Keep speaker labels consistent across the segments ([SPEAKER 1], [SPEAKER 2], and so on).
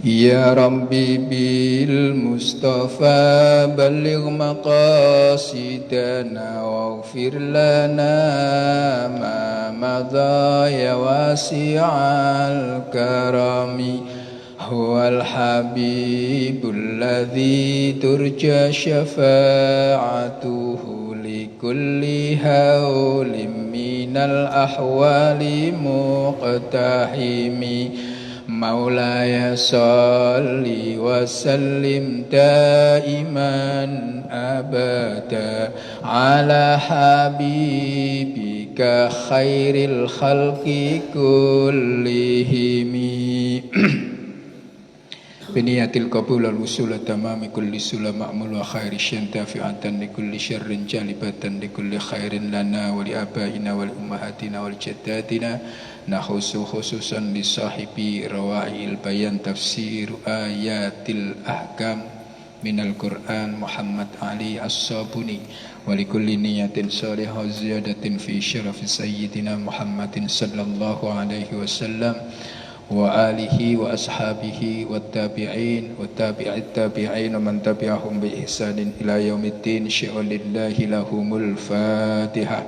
[SPEAKER 1] Ya Rabbi bil Mustafa balligh maqasidana waghfir lana ma madha ya wasi'al karami huwal habibul ladzi turja syafa'atuhu likulli hawlim minal ahwali muqtahimi Maulaya salli wa sallim daiman abada ala habibika khairil khalqi kullihimi biniyatil qabul al wusul tamami kulli sula ma'mul wa khairi syantafi'atan li kulli syarrin jalibatan li kulli khairin lana wa li abaina wal ummahatina wal jaddatina nakhusu khususan li sahibi rawa'il bayan tafsir ayatil ahkam minal Qur'an Muhammad Ali As-Sabuni wa li kulli niyatin salihah ziyadatin fi syarafi sayyidina Muhammadin sallallahu alaihi wasallam wa alihi wa ashabihi wa tabi'in wa tabi'it tabi'in wa man tabi'ahum bi ihsanin ila yaumiddin sya'alillahi lahumul fatihah.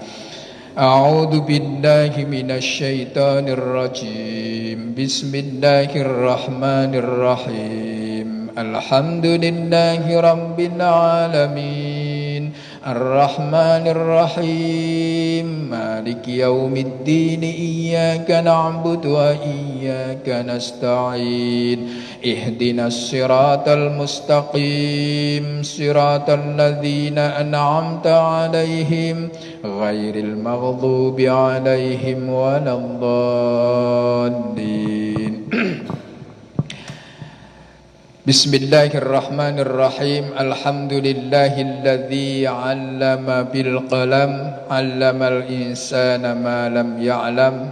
[SPEAKER 1] A'udzu billahi minasy syaithanir rajim. Bismillahirrahmanirrahim. Alhamdulillahi rabbil alamin. Ar-Rahmanir Rahim. Maliki yaumiddin. Iyyaka na'budu wa iyyaka nasta'in. Ihdinas siratal mustaqim. Siratal ladzina an'amta 'alaihim ghairil maghdubi 'alaihim waladdallin. Bismillahirrahmanirrahim. Alhamdulillahilladzi 'allama bil qalam 'allamal insana ma lam ya'lam.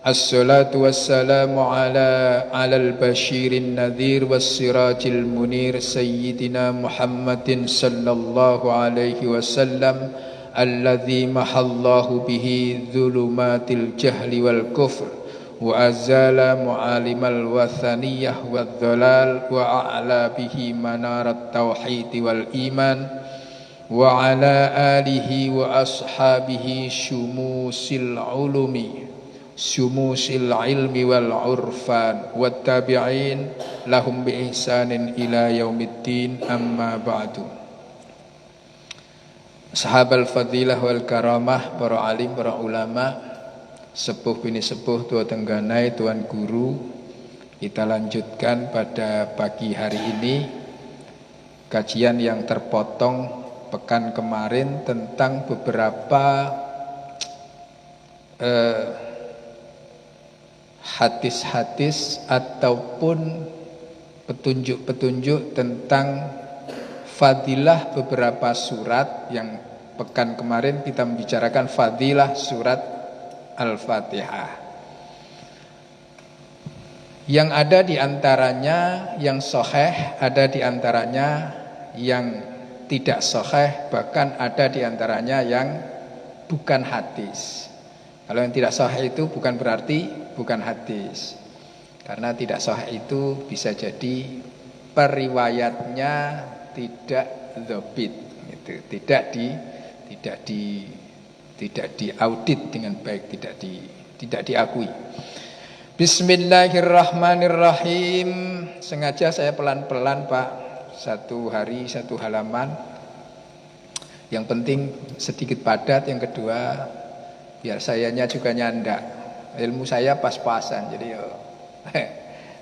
[SPEAKER 1] Assalatu wassalamu alal basyirin nadhir wassirajil munir sayyidina Muhammadin sallallahu alaihi wasallam alladzi mahallahu bihi dhulumatil jahli wal kufr wa azala mu'alimal wathaniyah wad dhalal wa a'la bihi manarat tauhid wal iman wa ala alihi wa ashabihi syumusil ulumi syumusil ilmi wal urfan wat tabi'in lahum bi ihsanin ila yaumiddin amma ba'du. Sahabal fadilah wal karamah, para alim, para ulama, sepuh bini sepuh, tua tengganai, tuan guru. Kita lanjutkan pada pagi hari ini kajian yang terpotong pekan kemarin tentang beberapa hadis-hadis ataupun petunjuk-petunjuk tentang fadilah beberapa surat. Yang pekan kemarin kita membicarakan fadilah surat Al-Fatihah. Yang ada di antaranya yang sahih, ada di antaranya yang tidak sahih, bahkan ada di antaranya yang bukan hadis. Kalau yang tidak sahih itu bukan berarti bukan hadis. Karena tidak sahih itu bisa jadi periwayatnya tidak dzabit, gitu. Tidak diaudit dengan baik, tidak diakui. Bismillahirrahmanirrahim. Sengaja saya pelan-pelan, Pak. Satu hari satu halaman. Yang penting sedikit padat. Yang kedua, biar sayanya juga nyandak. Ilmu saya pas-pasan, jadi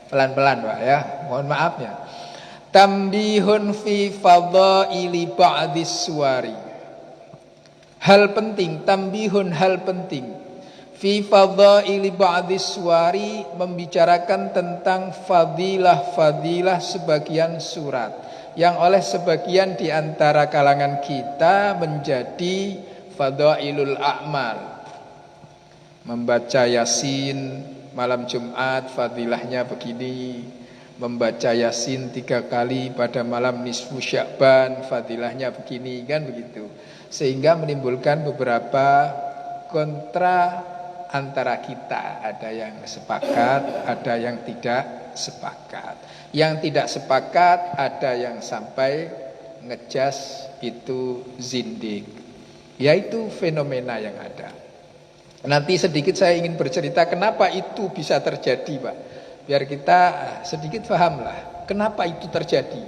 [SPEAKER 1] pelan-pelan, Pak, ya. Mohon maaf ya. Tambihun fi fadhaili ba'dis suwari. Hal penting, tambihun, hal penting. Fi fadhaili ba'dis suwari, membicarakan tentang fadilah-fadilah sebagian surat yang oleh sebagian di antara kalangan kita menjadi fadhailul a'mal. Membaca Yasin malam Jumat fadilahnya begini. Membaca Yasin 3 kali pada malam nisfu Sya'ban fadilahnya begini, kan begitu. Sehingga menimbulkan beberapa kontra antara kita. Ada yang sepakat, ada yang tidak sepakat. Yang tidak sepakat ada yang sampai ngejas itu zindik. Yaitu fenomena yang ada. Nanti sedikit saya ingin bercerita kenapa itu bisa terjadi, Pak. Biar kita sedikit pahamlah kenapa itu terjadi.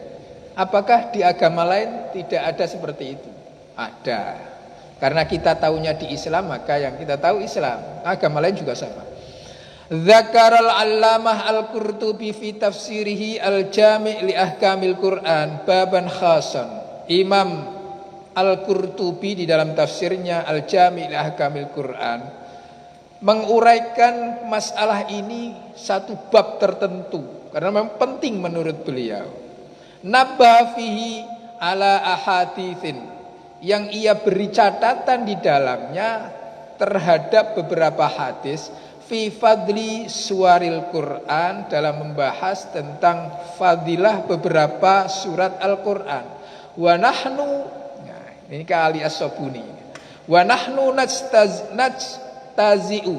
[SPEAKER 1] Apakah di agama lain tidak ada seperti itu? Ada. Karena kita tahunya di Islam, maka yang kita tahu Islam. Agama lain juga sama. Dzakaral Allamah Al-Qurtubi fi tafsirihi Al-Jami' li Ahkamil Quran baban khasan. Imam Al-Qurtubi di dalam tafsirnya Al-Jami' li Ahkamil Quran menguraikan masalah ini satu bab tertentu karena memang penting menurut beliau. Nabba fihi ala ahaditsin, yang ia beri catatan di dalamnya terhadap beberapa hadis fi fadli suwaril Quran, dalam membahas tentang fadilah beberapa surat Al-Quran. Wa nahnu, nah, ini ke Ali As-Sabuni. Wa nahnu najtazi'u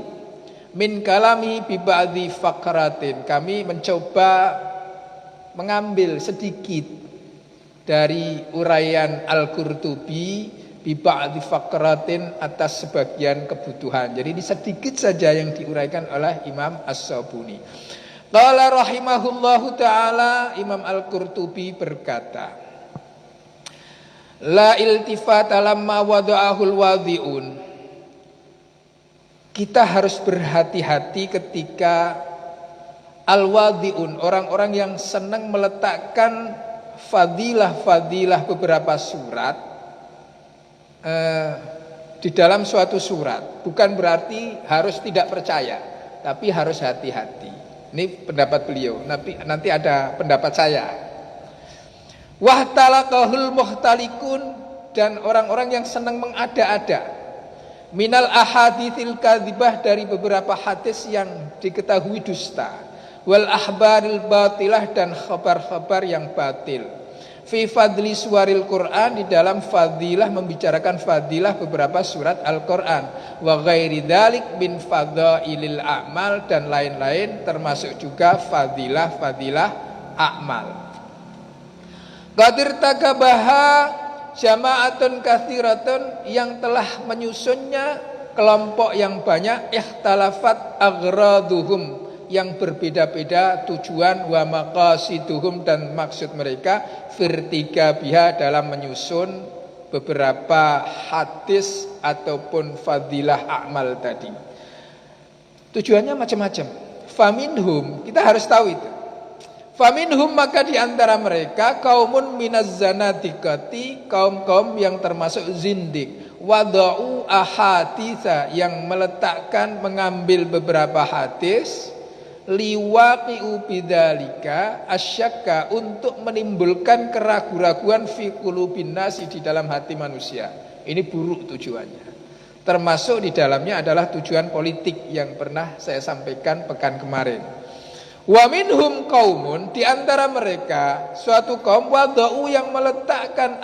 [SPEAKER 1] min kalami bi ba'dhi faqratin. Kami mencoba mengambil sedikit dari uraian Al-Qurtubi bi ba'dhi faqratin, atas sebagian kebutuhan. Jadi ini sedikit saja yang diuraikan oleh Imam As-Sabuni. Qala rahimahullahu taala, Imam Al-Qurtubi berkata, la iltifata lamma wada'ahul wadhi'un. Kita harus berhati-hati ketika al-wadhi'un, orang-orang yang senang meletakkan fadilah-fadilah beberapa surat di dalam suatu surat. Bukan berarti harus tidak percaya, tapi harus hati-hati. Ini pendapat beliau. Nanti ada pendapat saya. Wahtalaqahul muhtalikun, dan orang-orang yang senang mengada-ada. Minal ahaditsil kadzibah, dari beberapa hadis yang diketahui dusta. Wal ahbaril batilah, dan khabar-khabar yang batil. Fi fadli suwaril Quran, di dalam fadilah, membicarakan fadilah beberapa surat Al-Quran. Wa ghairi dzalik min fadailil a'mal, dan lain-lain termasuk juga fadilah-fadilah a'mal. Qadir takabaha jama'atun katsiratun, yang telah menyusunnya kelompok yang banyak. Ikhtalafat aghraduhum, yang berbeda-beda tujuan. Wa maqasiduhum, dan maksud mereka. Firtiga biha, dalam menyusun beberapa hadis ataupun fadilah amal tadi. Tujuannya macam-macam. Faminhum, kita harus tahu itu. Faminhum, maka di antara mereka kaumun minaz zanadiqati, kaum-kaum yang termasuk zindik. Wada'u ahaditsa, yang meletakkan, mengambil beberapa hadis. Liwaqi'u bidzalika asyakka, untuk menimbulkan keraguan-raguan fi qulubin nasi, di dalam hati manusia. Ini buruk tujuannya. Termasuk di dalamnya adalah tujuan politik yang pernah saya sampaikan pekan kemarin. Wa minhum qaumun, di antara mereka suatu kaum, wada'u, yang meletakkan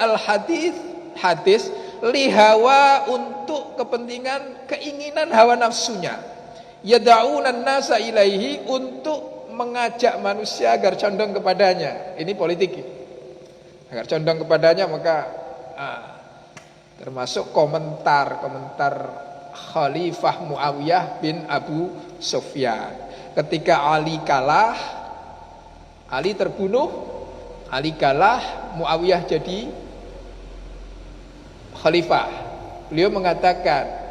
[SPEAKER 1] hadis lihawa, untuk kepentingan keinginan hawa nafsunya. Yada'unan nasa ilaihi, untuk mengajak manusia agar condong kepadanya. Ini politik. Agar condong kepadanya, maka termasuk komentar Khalifah Muawiyah bin Abu Sufyan. Ketika Ali kalah, Ali terbunuh, Ali kalah, Muawiyah jadi khalifah. Beliau mengatakan,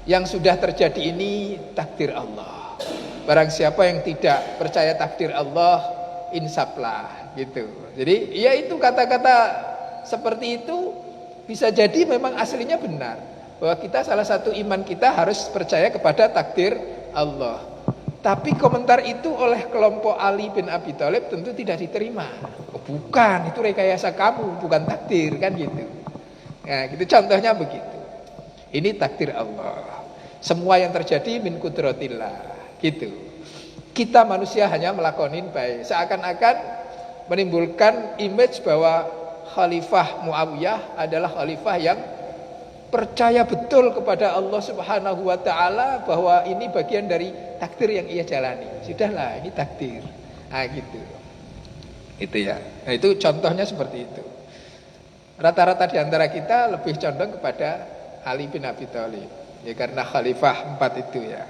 [SPEAKER 1] yang sudah terjadi ini takdir Allah. Barang siapa yang tidak percaya takdir Allah, insaflah, gitu. Jadi ya itu kata-kata seperti itu bisa jadi memang aslinya benar, bahwa kita, salah satu iman kita harus percaya kepada takdir Allah. Tapi komentar itu oleh kelompok Ali bin Abi Thalib tentu tidak diterima. Oh, bukan, itu rekayasa kamu, bukan takdir, kan gitu. Nah, gitu contohnya begitu. Ini takdir Allah. Semua yang terjadi min kudratillah, gitu. Kita manusia hanya melakonin baik. Seakan-akan menimbulkan image bahwa Khalifah Muawiyah adalah khalifah yang percaya betul kepada Allah Subhanahu wa taala bahwa ini bagian dari takdir yang ia jalani. Sudahlah, ini takdir. Nah, gitu. Itu ya. Nah, itu contohnya seperti itu. Rata-rata di antara kita lebih condong kepada Ali bin Abi Thalib. Ya karena khalifah 4 itu ya.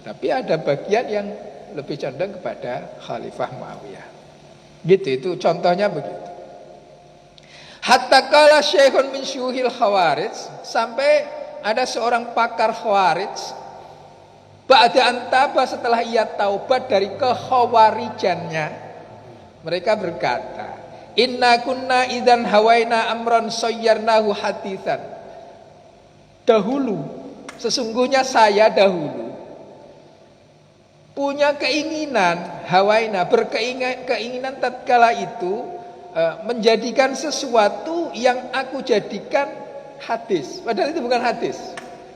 [SPEAKER 1] Tapi ada bagian yang lebih condong kepada Khalifah Muawiyah. Gitu, itu contohnya begitu. Hatta kala syekhun min syuhil khawarij, sampai ada seorang pakar khawarij, ba'da antaba, setelah ia taubat dari kekhawarijannya, mereka berkata, inna kunna idzan hawaina amran sayyarnahu haditsan. Dahulu, sesungguhnya saya dahulu punya keinginan, hawaina, berkeinginan tatkala itu menjadikan sesuatu yang aku jadikan hadis, padahal itu bukan hadis,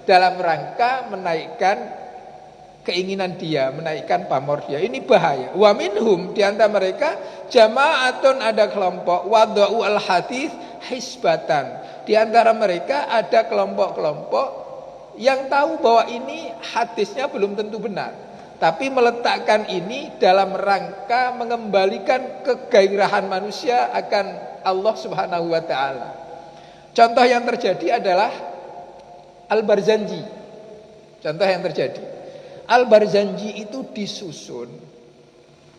[SPEAKER 1] dalam rangka menaikkan keinginan dia, menaikkan pamor dia. Ini bahaya. Wa minhum, di antara mereka jama'atun, ada kelompok, wada'u al hadis hisbatan, di antara mereka ada kelompok-kelompok yang tahu bahwa ini hadisnya belum tentu benar, tapi meletakkan ini dalam rangka mengembalikan kegairahan manusia akan Allah Subhanahu wa taala. Contoh yang terjadi adalah Al-Barzanji. Contoh yang terjadi, Al-Barzanji itu disusun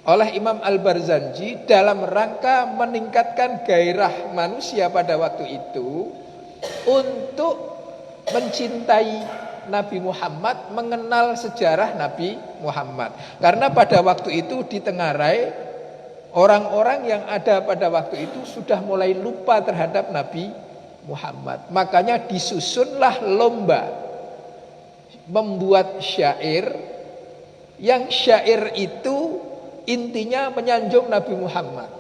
[SPEAKER 1] oleh Imam Al-Barzanji dalam rangka meningkatkan gairah manusia pada waktu itu untuk mencintai Nabi Muhammad, mengenal sejarah Nabi Muhammad. Karena pada waktu itu ditengarai orang-orang yang ada pada waktu itu sudah mulai lupa terhadap Nabi Muhammad. Makanya disusunlah lomba membuat syair, yang syair itu intinya menyanjung Nabi Muhammad.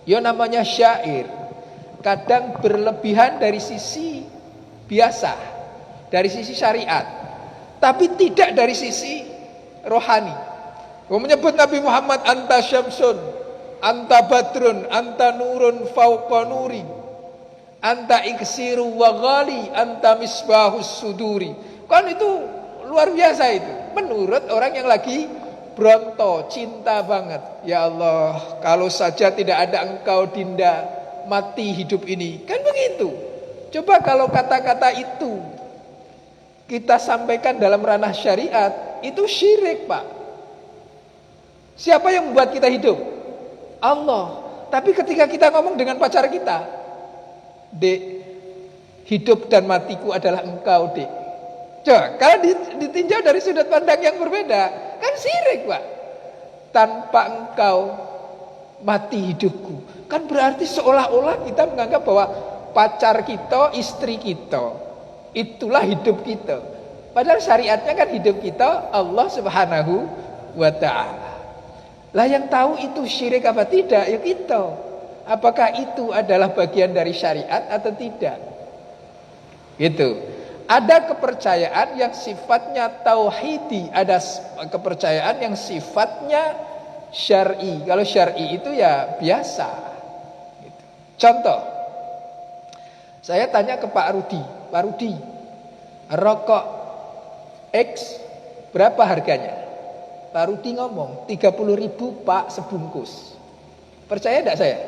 [SPEAKER 1] Ya namanya syair, kadang berlebihan dari sisi biasa, dari sisi syariat, tapi tidak dari sisi rohani. Menyebut Nabi Muhammad anta syamsun, anta badrun, anta nurun fauqa nuri, anta iksiru wa ghali, anta misbahus suduri. Kan itu luar biasa itu, menurut orang yang lagi bronto, cinta banget. Ya Allah, kalau saja tidak ada engkau dinda, mati hidup ini. Kan begitu. Coba kalau kata-kata itu kita sampaikan dalam ranah syariat, itu syirik, Pak. Siapa yang membuat kita hidup? Allah. Tapi ketika kita ngomong dengan pacar kita, Dek, hidup dan matiku adalah engkau, Dek. Coba, kalau ditinjau dari sudut pandang yang berbeda, kan syirik, Pak. Tanpa engkau mati hidupku. Kan berarti seolah-olah kita menganggap bahwa pacar kita, istri kita, itulah hidup kita. Padahal syariatnya kan hidup kita Allah Subhanahu wa ta'ala. Lah yang tahu itu syirik apa tidak, ya kita. Apakah itu adalah bagian dari syariat atau tidak? Gitu. Ada kepercayaan yang sifatnya tauhidi, ada kepercayaan yang sifatnya syar'i. Kalau syar'i itu ya biasa. Gitu. Contoh, saya tanya ke Pak Rudi, Pak Rudi, rokok X berapa harganya? Pak Rudi ngomong 30.000 Pak sebungkus. Percaya tidak saya?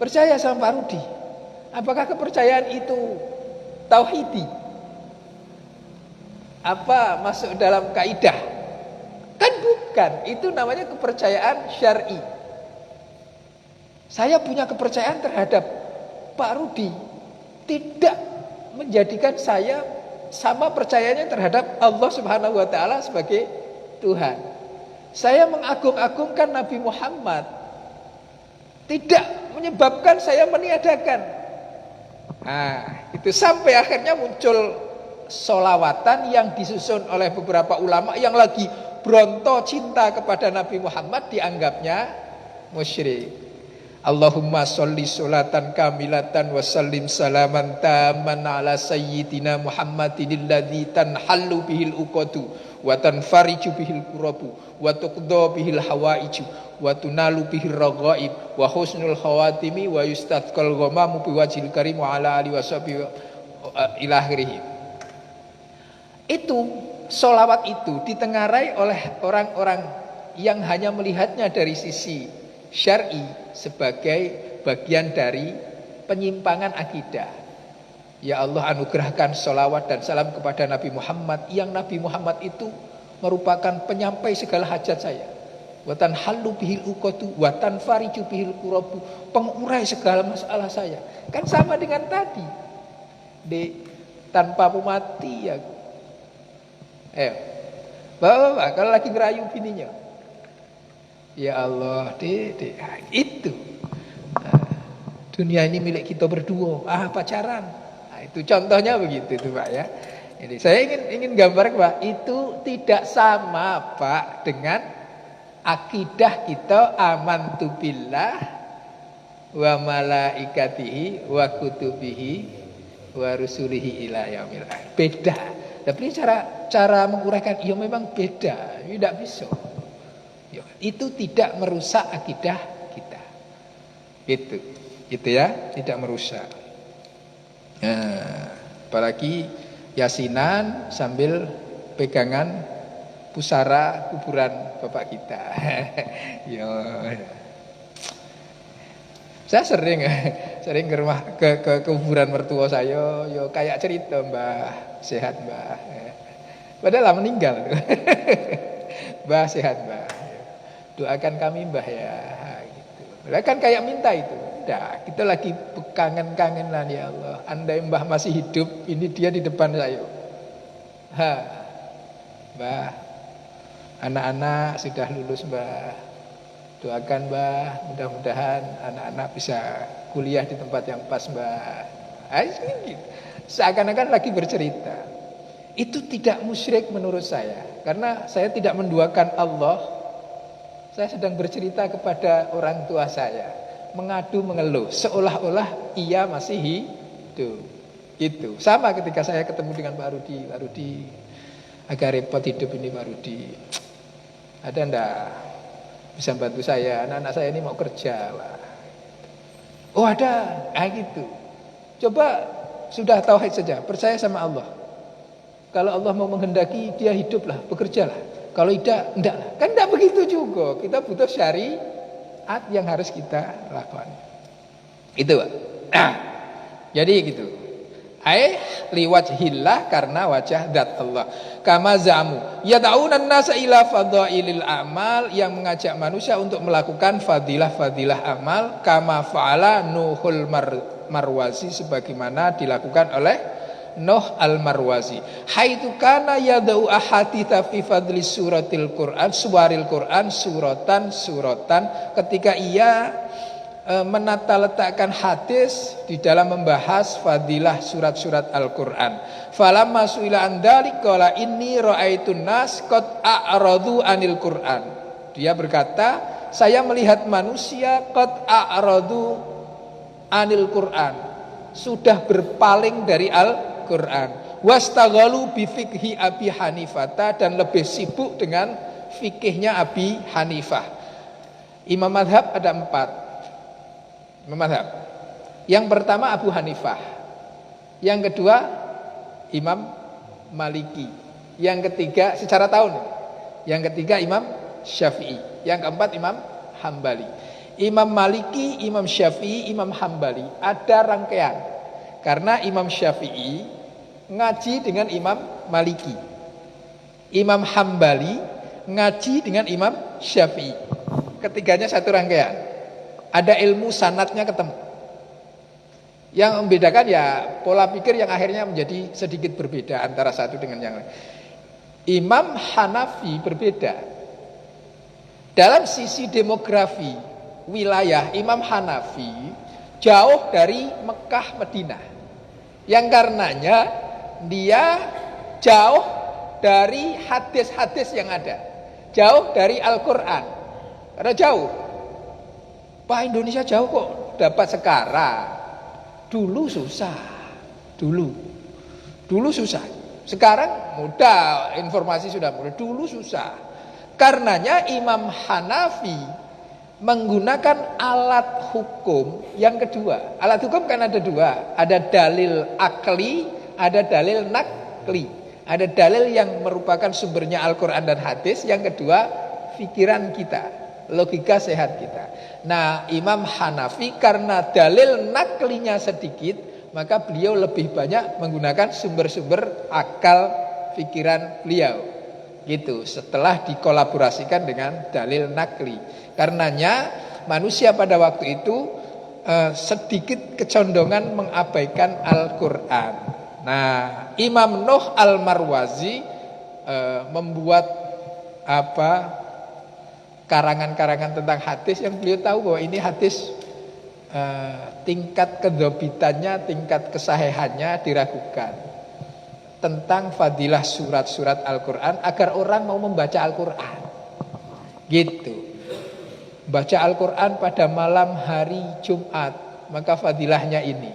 [SPEAKER 1] Percaya sama Pak Rudi. Apakah kepercayaan itu tauhidi? Apa masuk dalam kaidah? Kan bukan. Itu namanya kepercayaan syar'i. Saya punya kepercayaan terhadap Pak Rudi, tidak menjadikan saya sama percayanya terhadap Allah Subhanahu wa ta'ala sebagai Tuhan. Saya mengagung-agungkan Nabi Muhammad, tidak menyebabkan saya meniadakan. Nah, itu sampai akhirnya muncul solawatan yang disusun oleh beberapa ulama yang lagi bronto cinta kepada Nabi Muhammad, dianggapnya musyrik. Allahumma sholli sholatan kamilatan wa sallim salaman taman ala sayyidina Muhammadin alladzi tanhallu bihil uqadu wa tanfariju bihil kurabu wa tuqda bihil hawaiju wa tunalu bihil raghaib wa husnul khawatimi wa yustadqal ghamamu biwajhil karim wa ala alihi washabihi ila akhirih. Itu sholawat itu ditengarai oleh orang-orang yang hanya melihatnya dari sisi syar'i sebagai bagian dari penyimpangan akidah. Ya Allah, anugerahkan sholawat dan salam kepada Nabi Muhammad, yang Nabi Muhammad itu merupakan penyampai segala hajat saya. Watan halu bihil uqatu watan fariju bihil kurabu, pengurai segala masalah saya. Kan sama dengan tadi. Tanpa mati ya. Bapak, kalau lagi ngerayu bininya, ya Allah, Dek, itu dunia ini milik kita berdua. Pacaran. Itu contohnya begitu itu Pak ya. Jadi saya ingin gambar Pak, itu tidak sama Pak dengan akidah kita amantu billah wa malaikatihi wa kutubihi wa rusulihi ila yaumil akhir. Beda. Tapi cara menguraikan ya memang beda, tidak bisa. Itu tidak merusak akidah kita. Itu ya, tidak merusak. Apalagi yasinan sambil pegangan pusara kuburan bapak kita. Ya. Saya sering ke rumah ke kuburan mertua saya, yo kayak cerita Mbah, sehat Mbah. Padahal meninggal. Mbah sehat Mbah. Doakan kami Mbah ya gitu. Padahal kan kayak minta itu. Udah, kita lagi kangen-kangenan ya Allah. Andai Mbah masih hidup, ini dia di depan saya. Mbah, anak-anak sudah lulus Mbah. Doakan Mbah, mudah-mudahan anak-anak bisa kuliah di tempat yang pas Mbah. Seakan-akan lagi bercerita. Itu tidak musyrik menurut saya. Karena saya tidak menduakan Allah. Saya sedang bercerita kepada orang tua saya. Mengadu, mengeluh. Seolah-olah ia masih hidup. Gitu. Sama ketika saya ketemu dengan Pak Rudi. Pak Rudi, agak repot hidup ini Pak Rudi. Ada enggak bisa bantu saya, anak-anak saya ini mau kerja Pak. Oh ada, gitu. Coba sudah tauhid saja, percaya sama Allah. Kalau Allah mau menghendaki dia hiduplah, bekerjalah. Kalau tidak, enggaklah. Kan tidak begitu juga. Kita butuh syariat yang harus kita lakukan. Itu Pak. Jadi gitu. Liwajhillah, karena wajah zat Allah. Kama zamu yad'unan nasa ila fadailil amal, yang mengajak manusia untuk melakukan fadilah-fadilah amal. Kama fa'ala Nuhul Marwazi, sebagaimana dilakukan oleh Nuh al-Marwazi. Haitsu kana yad'u ahaditsa fi fadli suratil Quran, suwaril Quran, suratan, ketika ia menata letakkan hadis di dalam membahas fadilah surat-surat Al-Quran. Falamma su'ila an dzalik qala inni ra'aitun nas qad a'radu anil Quran. Dia berkata, saya melihat manusia qad a'radu anil Quran, sudah berpaling dari Al-Quran. Wastaghalu bi fiqhi Abi Hanifah, dan lebih sibuk dengan fikihnya Abi Hanifah. Imam madhab ada 4. Madhab. Yang pertama Abu Hanifah, yang kedua Imam Maliki, yang ketiga secara tahun, yang ketiga Imam Syafi'i, yang keempat Imam Hambali. Imam Maliki, Imam Syafi'i, Imam Hambali ada rangkaian, karena Imam Syafi'i ngaji dengan Imam Maliki, Imam Hambali ngaji dengan Imam Syafi'i, ketiganya satu rangkaian. Ada ilmu sanadnya ketemu. Yang membedakan ya pola pikir yang akhirnya menjadi sedikit berbeda antara satu dengan yang lain. Imam Hanafi berbeda. Dalam sisi demografi wilayah, Imam Hanafi jauh dari Mekah Madinah. Yang karenanya dia jauh dari hadis-hadis yang ada. Jauh dari Al-Quran. Karena jauh. Pak, Indonesia jauh kok dapat sekarang. Dulu susah. Dulu susah. Sekarang mudah, informasi sudah mudah. Dulu susah. Karenanya Imam Hanafi menggunakan alat hukum yang kedua. Alat hukum kan ada dua. Ada dalil akli, ada dalil nakli. Ada dalil yang merupakan sumbernya Al-Quran dan hadis. Yang kedua, pikiran kita, logika sehat kita. Nah, Imam Hanafi karena dalil naklinya sedikit, maka beliau lebih banyak menggunakan sumber-sumber akal pikiran beliau. Gitu, setelah dikolaborasikan dengan dalil nakli. Karenanya manusia pada waktu itu sedikit kecondongan mengabaikan Al-Quran. Nah, Imam Nuh Al-Marwazi membuat karangan-karangan tentang hadis yang beliau tahu bahwa ini hadis tingkat kedobitannya, tingkat kesahihannya diragukan. Tentang fadilah surat-surat Al-Quran agar orang mau membaca Al-Quran. Gitu. Baca Al-Quran pada malam hari Jumat, maka fadilahnya ini.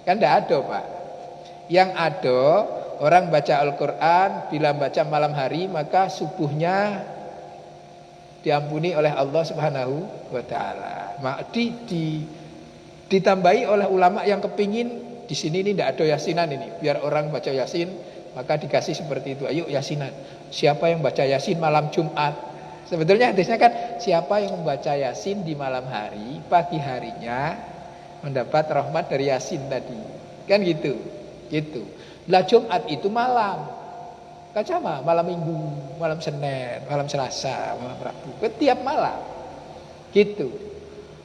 [SPEAKER 1] Kan tidak ada, Pak. Yang ada, orang baca Al-Quran bila baca malam hari, maka subuhnya diampuni oleh Allah Subhanahu wa Ta'ala. Ditambahi oleh ulama yang kepingin di sini ini tidak ada yasinan ini, biar orang baca yasin, maka dikasih seperti itu. Ayo yasinan. Siapa yang baca yasin malam Jumat? Sebetulnya hadisnya kan siapa yang membaca yasin di malam hari, pagi harinya mendapat rahmat dari yasin tadi. Kan gitu. Gitu. Lah Jumat itu malam. Kacama malam Minggu, malam Senin, malam Selasa, malam Rabu, setiap malam. Gitu.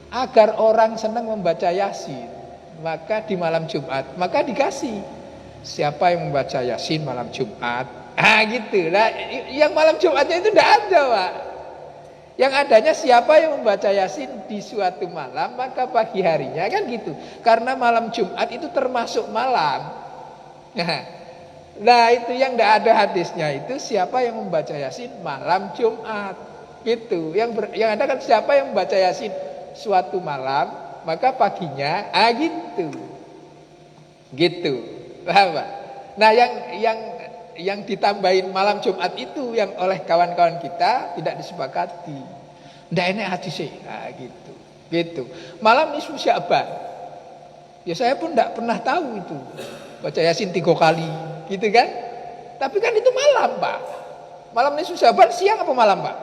[SPEAKER 1] Agar orang senang membaca yasin, maka di malam Jumat, maka dikasih siapa yang membaca yasin malam Jumat. Gitu. Nah, yang malam Jumatnya itu tidak ada, Pak. Yang adanya siapa yang membaca yasin di suatu malam, maka pagi harinya, kan gitu. Karena malam Jumat itu termasuk malam. Nah, itu yang tidak ada hadisnya itu siapa yang membaca yasin malam Jumat. Gitu. Yang ada kan siapa yang membaca yasin suatu malam, maka paginya gitu. Gitu. Paham, Pak? Nah, yang ditambahin malam Jumat itu yang oleh kawan-kawan kita tidak disepakati. Ndak enak hadisnya. Gitu. Gitu. Malam nisfu Sya'ban. Ya saya pun tidak pernah tahu itu. Baca yasin 3 kali, gitu kan? Tapi kan itu malam, Pak. Malam nisfu Sya'ban siang apa malam, Pak?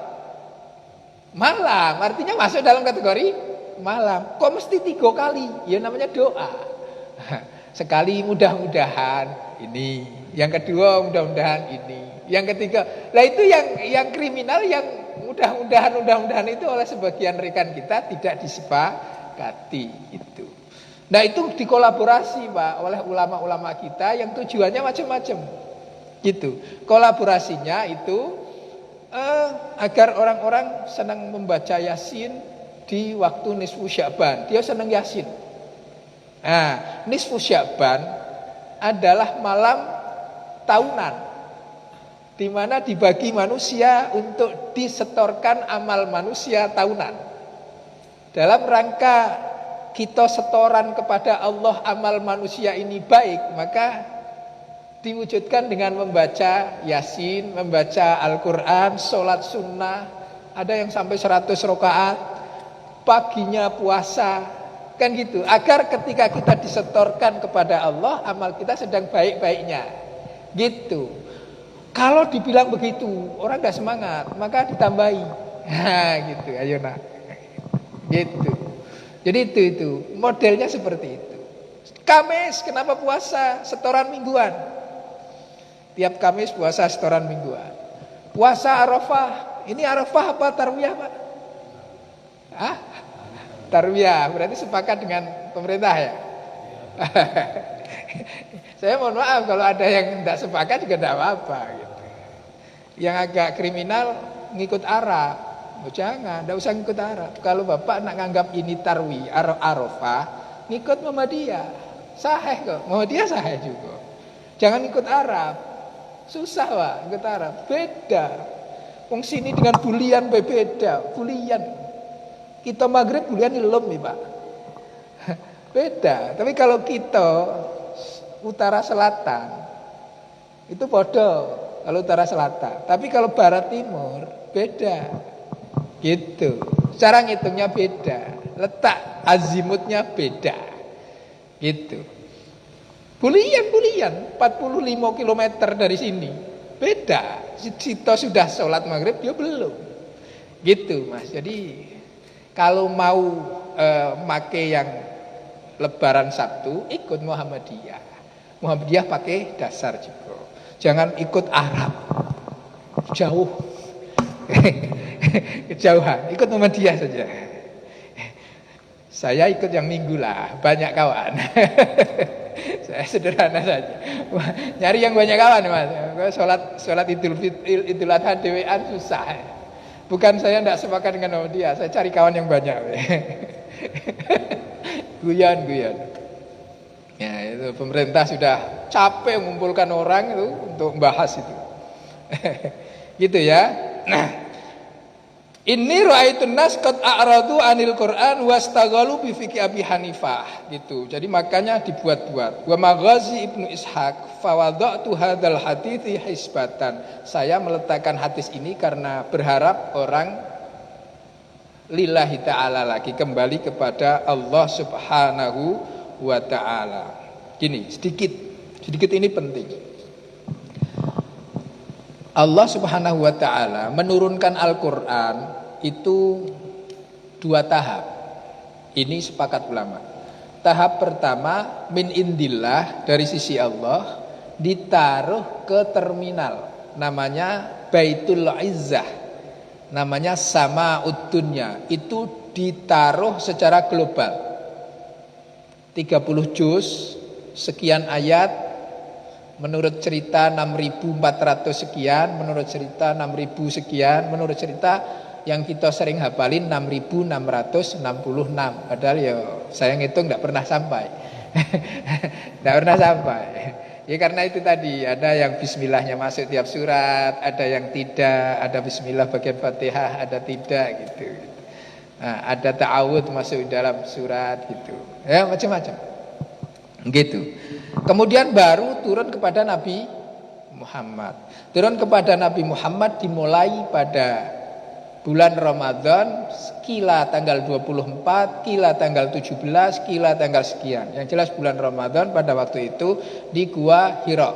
[SPEAKER 1] Malam, artinya masuk dalam kategori malam. Kok mesti 3 kali? Ya namanya doa. Sekali mudah-mudahan ini, yang kedua mudah-mudahan ini, yang ketiga. Nah itu yang kriminal, yang mudah-mudahan itu oleh sebagian rekan kita tidak disepakati itu. Nah itu dikolaborasi, Pak, oleh ulama-ulama kita yang tujuannya macam-macam. Gitu. Kolaborasinya itu agar orang-orang senang membaca yasin di waktu nisfu Sya'ban. Dia senang yasin. Nah, nisfu Sya'ban adalah malam tahunan, di mana dibagi manusia untuk disetorkan amal manusia tahunan. Dalam rangka kita setoran kepada Allah amal manusia ini baik, maka diwujudkan dengan membaca yasin, membaca Al-Quran, sholat sunnah. Ada yang sampai 100 rakaat, paginya puasa, kan gitu. Agar ketika kita disetorkan kepada Allah, amal kita sedang baik-baiknya, gitu. Kalau dibilang begitu, orang gak semangat, maka ditambahi. Gitu, ayo nak. Gitu. Jadi itu modelnya seperti itu. Kamis kenapa puasa? Setoran mingguan. Tiap Kamis puasa setoran mingguan. Puasa Arafah. Ini Arafah apa tarwiyah, Pak? Tarwiyah. Berarti sepakat dengan pemerintah ya? Saya mohon maaf kalau ada yang tidak sepakat juga tidak apa-apa gitu. Yang agak kriminal ngikut Arab. Oh, jangan, tidak usah ngikut Arab. Kalau Bapak nak nganggap ini tarwi Arafah, ngikut Muhammadiyah. Sahih kok. Muhammadiyah sahih juga. Jangan ngikut Arab. Susah, Pak, ngikut Arab. Beda. Wong sini dengan bulian beda. Bulian. Kita maghrib bulian ilum nih, Pak. Beda. Tapi kalau kita utara selatan itu bodoh. Kalau utara selatan. Tapi kalau barat timur beda. Gitu. Cara ngitungnya beda. Letak azimutnya beda. Gitu.
[SPEAKER 2] Bulian 45 km dari sini. Beda. Sito sudah sholat maghrib, dia belum. Gitu Mas. Jadi kalau mau make yang Lebaran Sabtu, ikut Muhammadiyah. Muhammadiyah pakai dasar juga. Jangan ikut Arab. Jauh. Kejauhan. Ikut Muhammadiyah saja. Saya ikut yang minggu lah, banyak kawan. Saya sederhana saja. Nyari yang banyak kawan Mas. Sholat Idul Adha dewean susah. Bukan saya tidak sepakat dengan dia, saya cari kawan yang banyak. Guyon. Ya itu pemerintah sudah capek mengumpulkan orang itu untuk membahas itu. Gitu ya. Nah, inni ra'aitun nas qad a'radu 'anil Qur'an wastaghalu bi fiqh Abi Hanifah gitu. Jadi makanya dibuat-buat. Wa maghazi Ibnu Ishaq fa wada'tu hadzal hadithi hisbatan. Saya meletakkan hadis ini karena berharap orang lillahi ta'ala lagi, kembali kepada Allah Subhanahu wa ta'ala. Gini, sedikit ini penting. Allah Subhanahu wa ta'ala menurunkan Al-Quran itu 2 tahap. Ini sepakat ulama. Tahap pertama min indillah, dari sisi Allah, ditaruh ke terminal, namanya Baitul Izzah, namanya Sama'ud Dunya. Itu ditaruh secara global, 30 juz, sekian ayat. Menurut cerita 6.400 sekian, menurut cerita 6.000 sekian, menurut cerita yang kita sering hafalin 6.666. Padahal ya saya ngitung tidak pernah sampai. Tidak pernah sampai. Ya karena itu tadi, ada yang bismillahnya masuk tiap surat, ada yang tidak, ada bismillah bagian Fatihah, ada tidak gitu. Nah, ada ta'awud masuk dalam surat gitu. Ya macam-macam. Gitu. Kemudian baru turun kepada Nabi Muhammad. Turun kepada Nabi Muhammad dimulai pada bulan Ramadan, kila tanggal 24, kila tanggal 17, kila tanggal sekian. Yang jelas bulan Ramadan pada waktu itu di Gua Hira.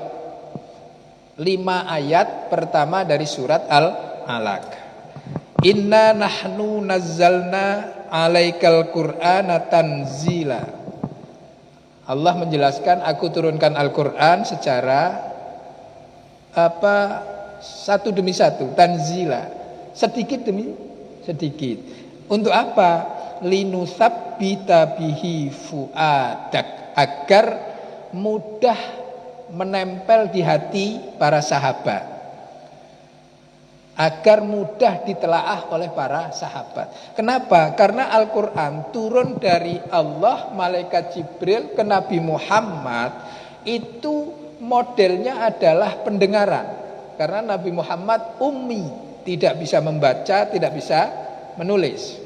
[SPEAKER 2] 5 ayat pertama dari surat Al-Alaq. Inna nahnu nazzalna 'alaikal Qur'ana tanzila. Allah menjelaskan, aku turunkan Al-Quran secara satu demi satu, tanzila, sedikit demi sedikit. Untuk apa? Linusabbita bihi fuadak, agar mudah menempel di hati para sahabat, agar mudah ditelaah oleh para sahabat. Kenapa? Karena Al-Quran turun dari Allah, malaikat Jibril ke Nabi Muhammad. Itu modelnya adalah pendengaran. Karena Nabi Muhammad ummi, tidak bisa membaca, tidak bisa menulis.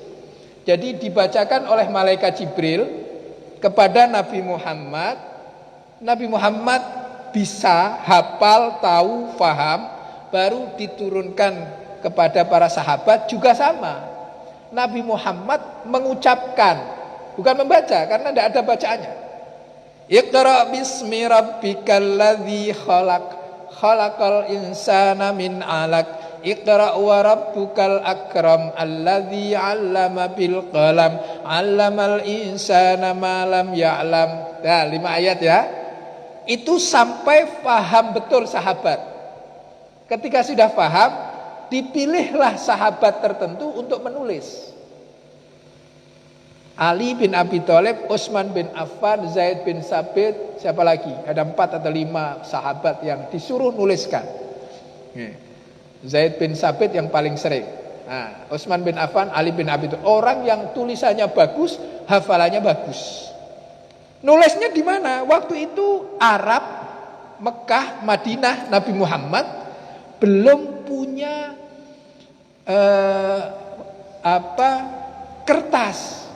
[SPEAKER 2] Jadi dibacakan oleh malaikat Jibril kepada Nabi Muhammad. Nabi Muhammad bisa hafal, tahu, faham. Baru diturunkan kepada para sahabat juga sama. Nabi Muhammad mengucapkan, bukan membaca, karena tidak ada bacaannya. Iqra bismi rabbikal ladzi khalaq, khalaqal insana min 'alaq. Iqra wa rabbukal akram alladzi 'allama bil qalam, 'allamal insana ma lam ya'lam. Nah, 5 ayat ya. Itu sampai paham betul sahabat. Ketika sudah paham, dipilihlah sahabat tertentu untuk menulis. Ali bin Abi Thalib, Utsman bin Affan, Zaid bin Sabit, siapa lagi? Ada 4 atau 5 sahabat yang disuruh nuliskan. Zaid bin Sabit yang paling sering. Nah, Utsman bin Affan, Ali bin Abi Thalib, orang yang tulisannya bagus, hafalannya bagus. Nulisnya di mana? Waktu itu Arab, Mekah, Madinah, Nabi Muhammad belum punya kertas.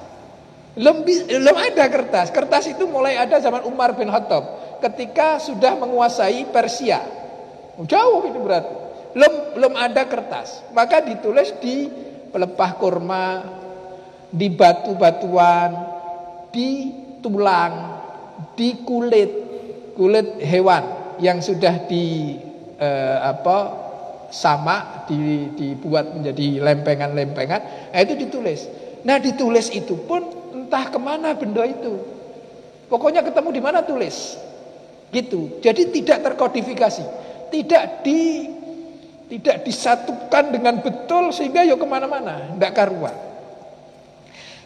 [SPEAKER 2] Belum ada kertas. Kertas itu mulai ada zaman Umar bin Khattab, ketika sudah menguasai Persia. Jauh itu berarti. Belum ada kertas. Maka ditulis di pelepah kurma, di batu-batuan, di tulang, di kulit. kulit hewan yang sudah dibuat menjadi lempengan-lempengan, itu ditulis. Nah, ditulis itu pun entah kemana benda itu. Pokoknya ketemu di mana tulis. Gitu. Jadi tidak terkodifikasi, tidak disatukan dengan betul sehingga ya kemana-mana, tidak karuan.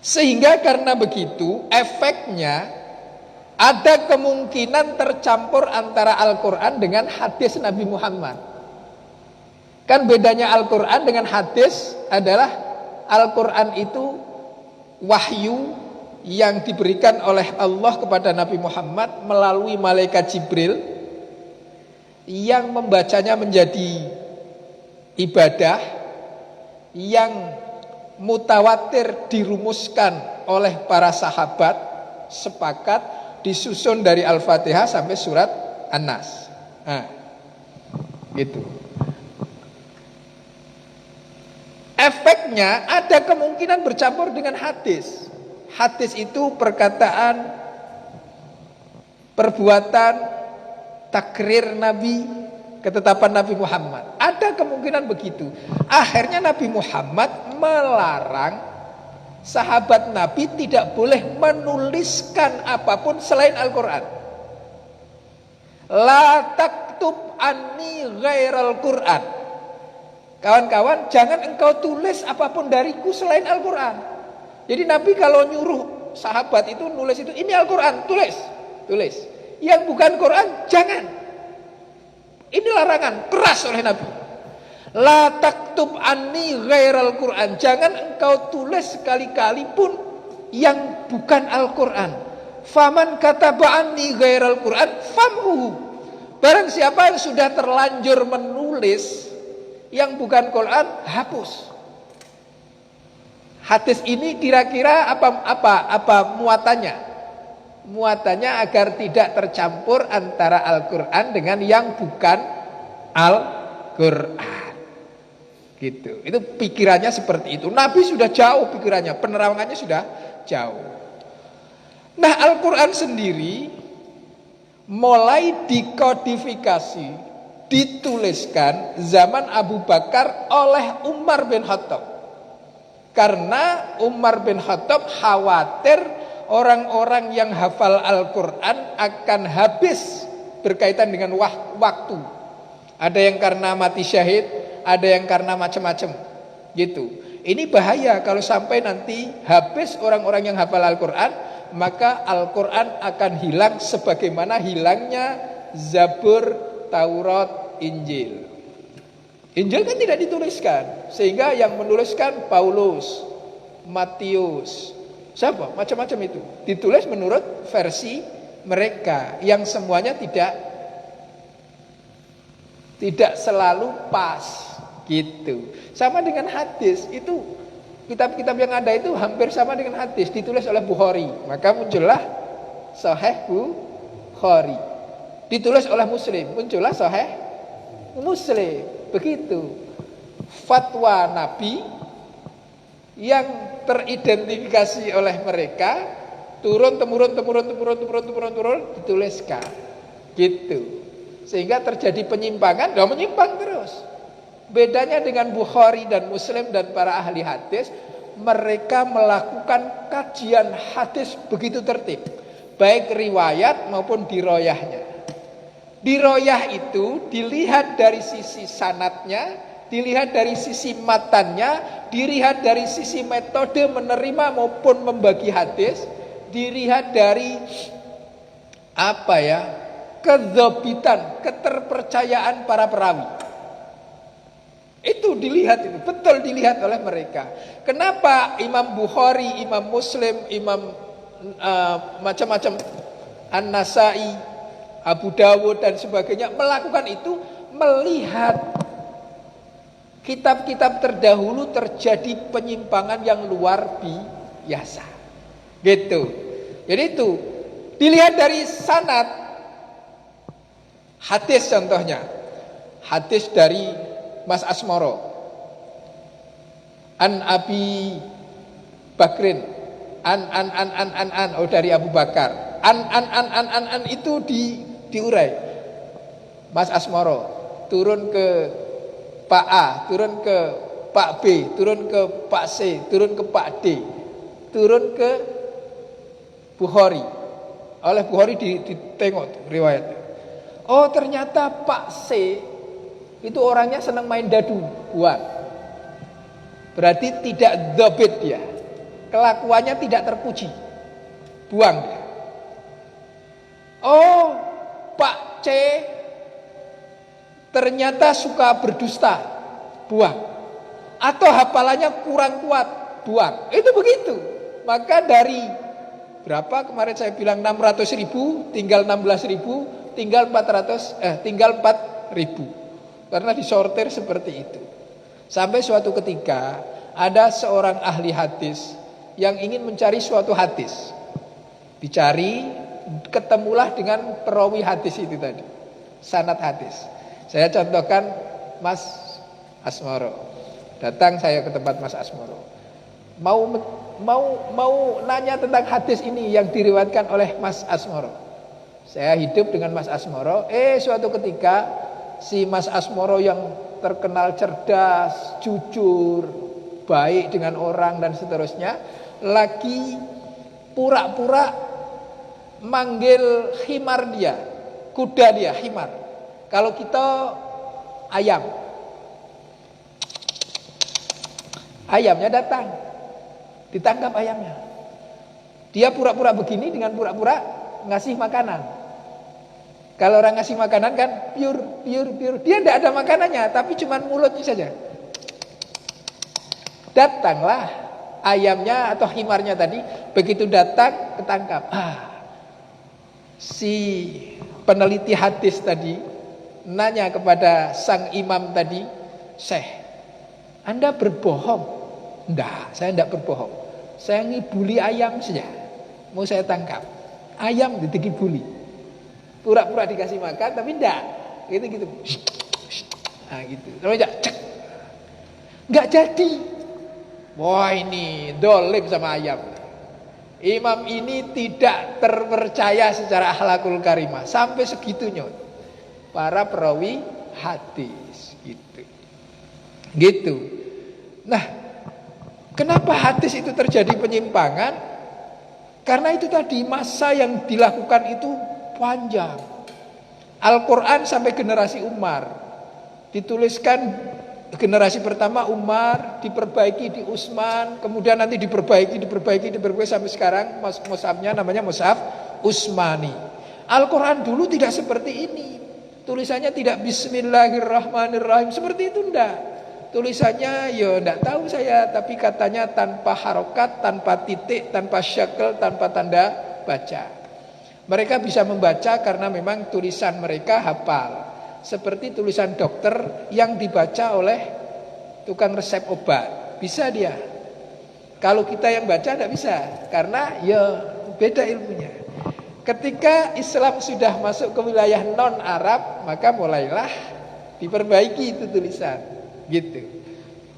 [SPEAKER 2] Sehingga karena begitu efeknya ada kemungkinan tercampur antara Al-Quran dengan hadis Nabi Muhammad. Kan bedanya Al-Quran dengan hadis adalah Al-Quran itu wahyu yang diberikan oleh Allah kepada Nabi Muhammad melalui malaikat Jibril yang membacanya menjadi ibadah yang mutawatir dirumuskan oleh para sahabat, sepakat disusun dari Al-Fatihah sampai surat An-Nas. Nah, gitu. Efeknya ada kemungkinan bercampur dengan hadis. Hadis itu perkataan, perbuatan, takrir Nabi, ketetapan Nabi Muhammad. Ada kemungkinan begitu. Akhirnya Nabi Muhammad melarang sahabat Nabi tidak boleh menuliskan apapun selain Al-Quran. La taktub anni ghairal Quran. Kawan-kawan, jangan engkau tulis apapun dariku selain Al-Quran. Jadi Nabi kalau nyuruh sahabat itu nulis itu, ini Al-Quran, tulis. Yang bukan Quran, jangan. Ini larangan keras oleh Nabi. La taktub anni ghairal Quran. Jangan engkau tulis sekali-kali pun yang bukan Al-Quran. Faman kataba anni ghairal Quran famhu. Barang siapa yang sudah terlanjur menulis yang bukan Quran, hapus. Hadis ini kira-kira apa muatannya? Muatannya agar tidak tercampur antara Al-Quran dengan yang bukan Al-Quran. Gitu. Itu pikirannya seperti itu. Nabi sudah jauh pikirannya, penerawangannya sudah jauh. Nah, Al-Quran sendiri mulai dikodifikasi, dituliskan zaman Abu Bakar oleh Umar bin Khattab. Karena Umar bin Khattab khawatir orang-orang yang hafal Al-Quran akan habis berkaitan dengan waktu. Ada yang karena mati syahid, ada yang karena macam-macam gitu. Ini bahaya kalau sampai nanti habis orang-orang yang hafal Al-Quran, maka Al-Quran akan hilang sebagaimana hilangnya Zabur, Taurat, Injil. Injil kan tidak dituliskan, sehingga yang menuliskan Paulus, Matius, siapa? Macam-macam itu. Ditulis menurut versi mereka yang semuanya tidak selalu pas gitu. Sama dengan hadis, itu kitab-kitab yang ada itu hampir sama dengan hadis, ditulis oleh Bukhari, maka muncullah Sahih Bukhari. Ditulis oleh Muslim, muncullah Sahih Muslim. Begitu. Fatwa Nabi yang teridentifikasi oleh mereka turun temurun dituliskan. Gitu. Sehingga terjadi penyimpangan, menyimpang terus. Bedanya dengan Bukhari dan Muslim dan para ahli hadis, mereka melakukan kajian hadis begitu tertib, baik riwayat maupun diroyahnya. Diroyah itu dilihat dari sisi sanadnya, dilihat dari sisi matannya, dilihat dari sisi metode menerima maupun membagi hadis, dilihat dari kedzobitan, keterpercayaan para perawi. Itu dilihat, itu betul dilihat oleh mereka. Kenapa Imam Bukhari, Imam Muslim, Imam macam-macam, An-Nasai, Abu Dawud dan sebagainya melakukan itu? Melihat kitab-kitab terdahulu terjadi penyimpangan yang luar biasa. Gitu. Jadi itu dilihat dari sanad. Hadis contohnya. Hadis dari Mas Asmoro. An Abi Bakrin. An dari Abu Bakar. An itu diurai. Mas Asmoro turun ke Pak A, turun ke Pak B, turun ke Pak C, turun ke Pak D, turun ke Bukhari. Oleh Bukhari ditengok riwayatnya. Oh, ternyata Pak C itu orangnya senang main dadu, buang. Berarti tidak dzabit dia. Kelakuannya tidak terpuji. Buang dia. Oh, Pak C ternyata suka berdusta. Buang. Atau hafalannya kurang kuat. Buang. Itu begitu. Maka dari berapa kemarin saya bilang 600.000 tinggal 16.000 tinggal 4.000. Karena disortir seperti itu. Sampai suatu ketika ada seorang ahli hadis yang ingin mencari suatu hadis. Dicari, ketemulah dengan perawi hadis itu tadi. Sanad hadis. Saya contohkan Mas Asmoro. Datang saya ke tempat Mas Asmoro. Mau nanya tentang hadis ini yang diriwayatkan oleh Mas Asmoro. Saya hidup dengan Mas Asmoro. Suatu ketika si Mas Asmoro yang terkenal cerdas, jujur, baik dengan orang dan seterusnya, lagi pura-pura manggil himar dia, kuda dia, himar. Kalau kita ayam, ayamnya datang, ditangkap ayamnya. Dia pura-pura begini dengan pura-pura ngasih makanan. Kalau orang ngasih makanan kan pure. Dia tidak ada makanannya, tapi cuma mulutnya saja. Datanglah ayamnya atau himarnya tadi, begitu datang ketangkap. Si peneliti hadis tadi nanya kepada sang imam tadi, "Syekh, Anda berbohong?" "Enggak, saya enggak berbohong. Saya ngibuli ayam saja. Mau saya tangkap. Ayam digibuli. Pura-pura dikasih makan tapi enggak." Gitu. Nah gitu. Terus cek. Enggak jadi. Wah, ini dolim sama ayam. Imam ini tidak terpercaya secara akhlakul karimah. Sampai segitunya para perawi hadis gitu. Nah, kenapa hadis itu terjadi penyimpangan? Karena itu tadi masa yang dilakukan itu panjang. Al-Quran sampai generasi Umar, dituliskan generasi pertama Umar, diperbaiki di Utsman, kemudian nanti diperbaiki sampai sekarang mushafnya namanya mushaf Utsmani. Al-Quran dulu tidak seperti ini. Tulisannya tidak Bismillahirrahmanirrahim seperti itu, enggak. Tulisannya ya enggak tahu saya, tapi katanya tanpa harokat, tanpa titik, tanpa syakel, tanpa tanda baca. Mereka bisa membaca karena memang tulisan mereka hafal. Seperti tulisan dokter yang dibaca oleh tukang resep obat. Bisa dia. Kalau kita yang baca tidak bisa, karena ya beda ilmunya. Ketika Islam sudah masuk ke wilayah non-Arab, maka mulailah diperbaiki itu tulisan. Gitu.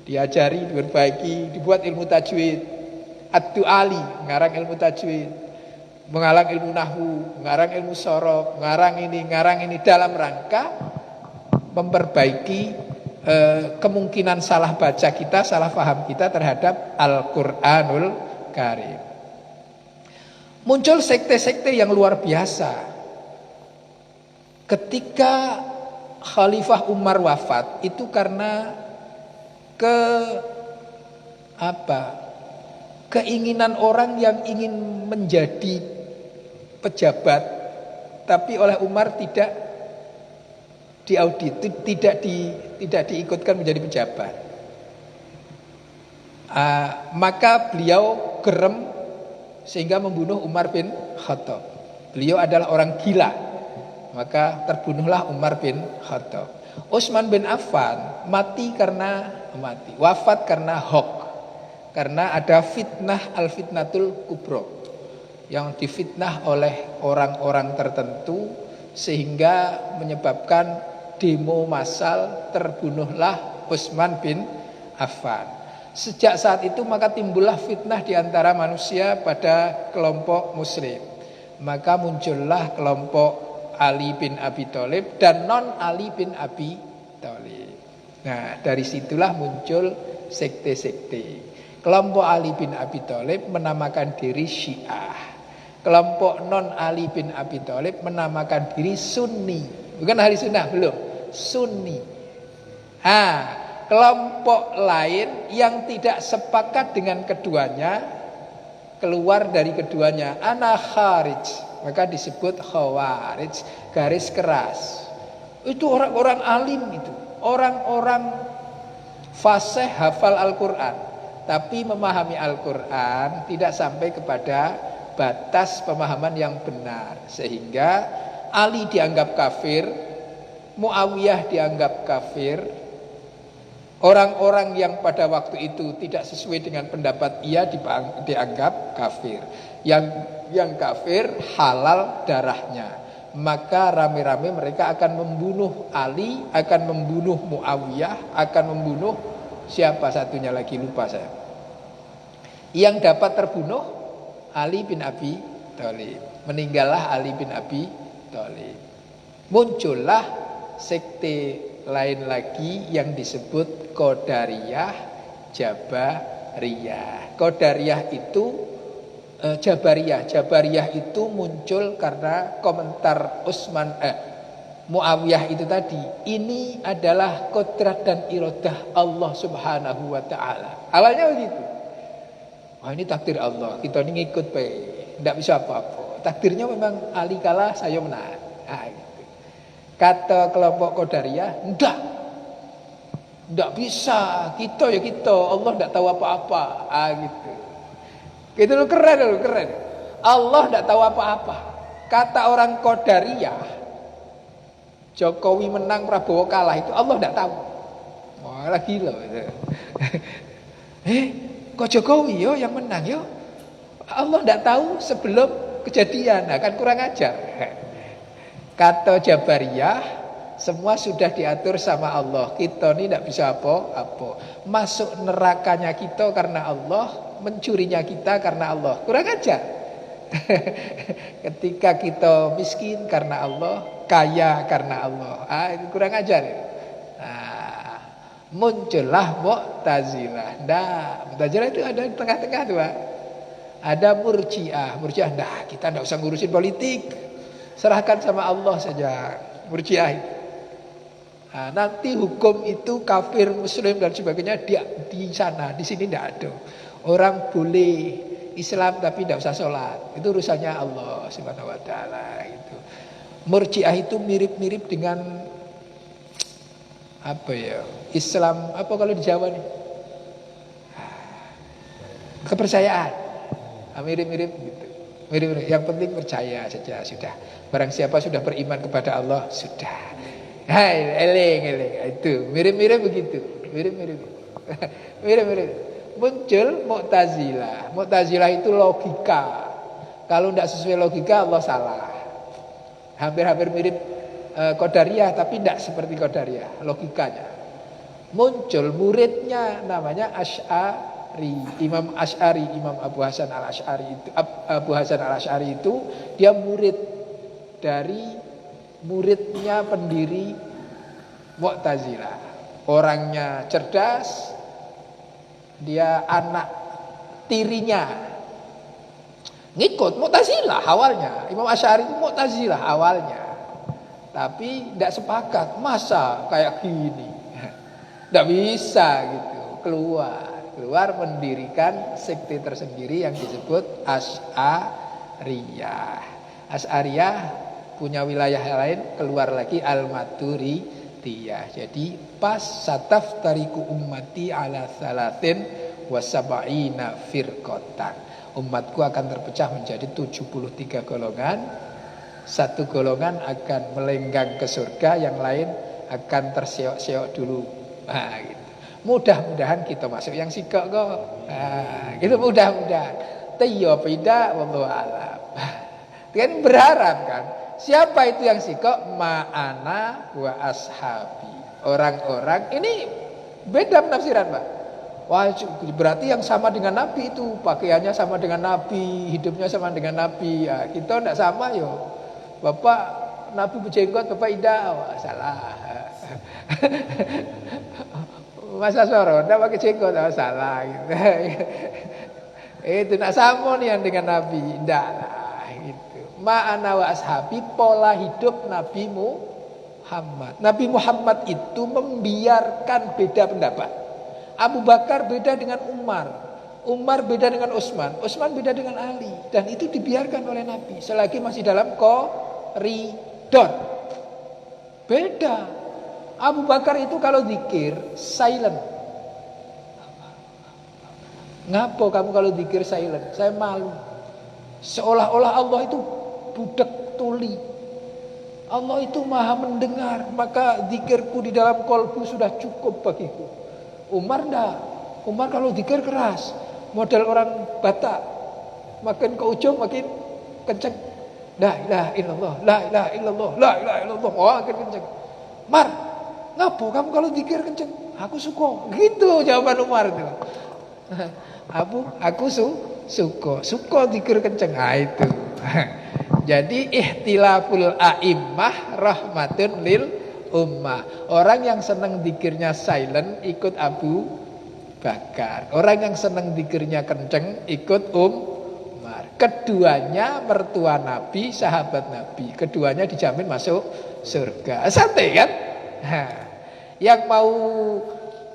[SPEAKER 2] Diajari, diperbaiki, dibuat ilmu tajwid. Ad-Du'ali, ngarang ilmu tajwid. Mengarang ilmu nahwu, mengarang ilmu sorof, mengarang ini dalam rangka memperbaiki kemungkinan salah baca kita, salah paham kita terhadap Al-Quranul Karim. Muncul sekte-sekte yang luar biasa. Ketika Khalifah Umar wafat, itu karena keinginan orang yang ingin menjadi pejabat, tapi oleh Umar tidak diaudit, tidak diikutkan menjadi pejabat. Maka beliau gerem sehingga membunuh Umar bin Khattab. Beliau adalah orang gila, maka terbunuhlah Umar bin Khattab. Utsman bin Affan wafat karena hoax, karena ada fitnah al-fitnatul kubro, yang difitnah oleh orang-orang tertentu sehingga menyebabkan demo massal, terbunuhlah Utsman bin Affan. Sejak saat itu maka timbullah fitnah di antara manusia pada kelompok muslim. Maka muncullah kelompok Ali bin Abi Thalib dan non Ali bin Abi Thalib. Nah, dari situlah muncul sekte-sekte. Kelompok Ali bin Abi Thalib menamakan diri Syiah. Kelompok non Ali bin Abi Thalib menamakan diri Sunni. Bukan ahli sunnah, belum. Sunni. Kelompok lain yang tidak sepakat dengan keduanya, keluar dari keduanya, ana kharij, maka disebut khawarij, garis keras. Itu orang-orang alim itu, orang-orang fasih hafal Al-Quran, tapi memahami Al-Quran tidak sampai kepada batas pemahaman yang benar, sehingga Ali dianggap kafir, Muawiyah dianggap kafir. Orang-orang yang pada waktu itu tidak sesuai dengan pendapat ia dianggap kafir. Yang kafir halal darahnya. Maka rame-rame mereka akan membunuh Ali, akan membunuh Muawiyah, akan membunuh siapa satunya lagi, lupa saya. Yang dapat terbunuh Ali bin Abi Thalib. Meninggallah Ali bin Abi Thalib. Muncullah sekte lain lagi yang disebut Qadariyah, Jabariyah. Qadariyah itu Jabariyah itu muncul karena komentar Muawiyah itu tadi. Ini adalah kodrat dan iradah Allah Subhanahu wa taala. Awalnya begitu. Wah, ini takdir Allah, kita ini ngikut baik, tidak bisa apa-apa. Takdirnya memang Ali kalah, saya menang. Gitu. Kata kelompok Qadariyah, enggak bisa, kita ya kita, Allah enggak tahu apa-apa. Gitu. Gitu loh, keren. Allah enggak tahu apa-apa. Kata orang Qadariyah, Jokowi menang, Prabowo kalah, itu Allah enggak tahu. Wah, lagi loh itu. Kok Jokowi yo yang menang yo? Allah enggak tahu sebelum kejadian, kan kurang ajar. Kata Jabariyah, semua sudah diatur sama Allah. Kita ini tidak bisa apa-apa. Masuk nerakanya kita karena Allah, mencurinya kita karena Allah. Kurang aja. Ketika kita miskin karena Allah, kaya karena Allah. Kurang ajar. Muncullah Mu'tazilah. Mu'tazilah itu ada di tengah-tengah tuh, Pak. Ada Murji'ah. Kita tidak usah ngurusin politik. Serahkan sama Allah saja. Murji'ah itu. Nanti hukum itu kafir, muslim dan sebagainya di sana, di sini tidak ada. Orang boleh Islam tapi tidak usah sholat. Itu urusannya Allah Subhanahu wa taala itu. Murji'ah itu mirip-mirip dengan apa ya? Islam apa kalau di Jawa nih? Kepercayaan. Mirip-mirip gitu. Mirip-mirip. Yang penting percaya saja sudah. Barang siapa sudah beriman kepada Allah, sudah. Eling. Itu mirip-mirip begitu. Mirip-mirip. Muncul Mu'tazilah. Mu'tazilah itu logika. Kalau tidak sesuai logika, Allah salah. Hampir-hampir mirip Qadariyah, tapi tidak seperti Qadariyah logikanya. Muncul muridnya namanya Asy'ari. Imam Asy'ari, Imam Abu Hasan Al-Asy'ari itu dia murid dari muridnya pendiri Mu'tazilah. Orangnya cerdas, dia anak tirinya ngikut Mu'tazilah awalnya. Imam Asy'ari itu Mu'tazilah awalnya, tapi tidak sepakat. Masa kayak gini, tidak bisa gitu. Keluar mendirikan sekte tersendiri yang disebut Asy'ariyah. Asy'ariyah punya wilayah lain, keluar lagi Al-Maturidiyah. Jadi pas sataftariku ummati ala salatin wa sab'ina firqatan. Umatku akan terpecah menjadi 73 golongan. Satu golongan akan melenggang ke surga, yang lain akan terseok-seok dulu. Gitu. Mudah-mudahan kita masuk yang sikok kok. Gitu mudah-mudahan. Tayyo beda wallahu alam. Kan berharap kan. Siapa itu yang sikok? Ma'ana wa ashabi. Orang-orang ini beda penafsiran, Pak. Wah, berarti yang sama dengan Nabi itu pakaiannya sama dengan Nabi, hidupnya sama dengan Nabi. Ya, kita tidak sama yo. Bapak Nabi berjenggot Bapak Indah, wah, salah. Masa Soro ndak pakai jenggot, oh, salah gitu. Itu nak sama nih yang dengan Nabi, ndak lah gitu. Ma'ana wa ashabi, pola hidup Nabi Muhammad. Nabi Muhammad itu membiarkan beda pendapat. Abu Bakar beda dengan Umar, Umar beda dengan Utsman, Utsman beda dengan Ali, dan itu dibiarkan oleh Nabi selagi masih dalam koridor. Beda. Abu Bakar itu kalau zikir silent. Ngapo kamu kalau zikir silent? Saya malu. Seolah-olah Allah itu budak tuli. Allah itu maha mendengar, maka zikirku di dalam kolbu sudah cukup bagiku. Umar enggak. Umar kalau zikir keras, model orang Batak. Makin ke ujung makin kenceng. La ilaha illallah, la ilaha illallah, la ilaha illallah. Oh, makin kenceng. Mar, ngapo kamu kalau zikir kenceng? Aku suka. Gitu jawaban Umar itu. Aku suka zikir kenceng. Nah, itu. Jadi ihtilaful a'immah rahmatun lil ummah. Orang yang senang zikirnya silent ikut Abu Bakar. Orang yang senang zikirnya kenceng ikut Umar. Keduanya mertua Nabi, sahabat Nabi. Keduanya dijamin masuk surga. Santai kan? Yang mau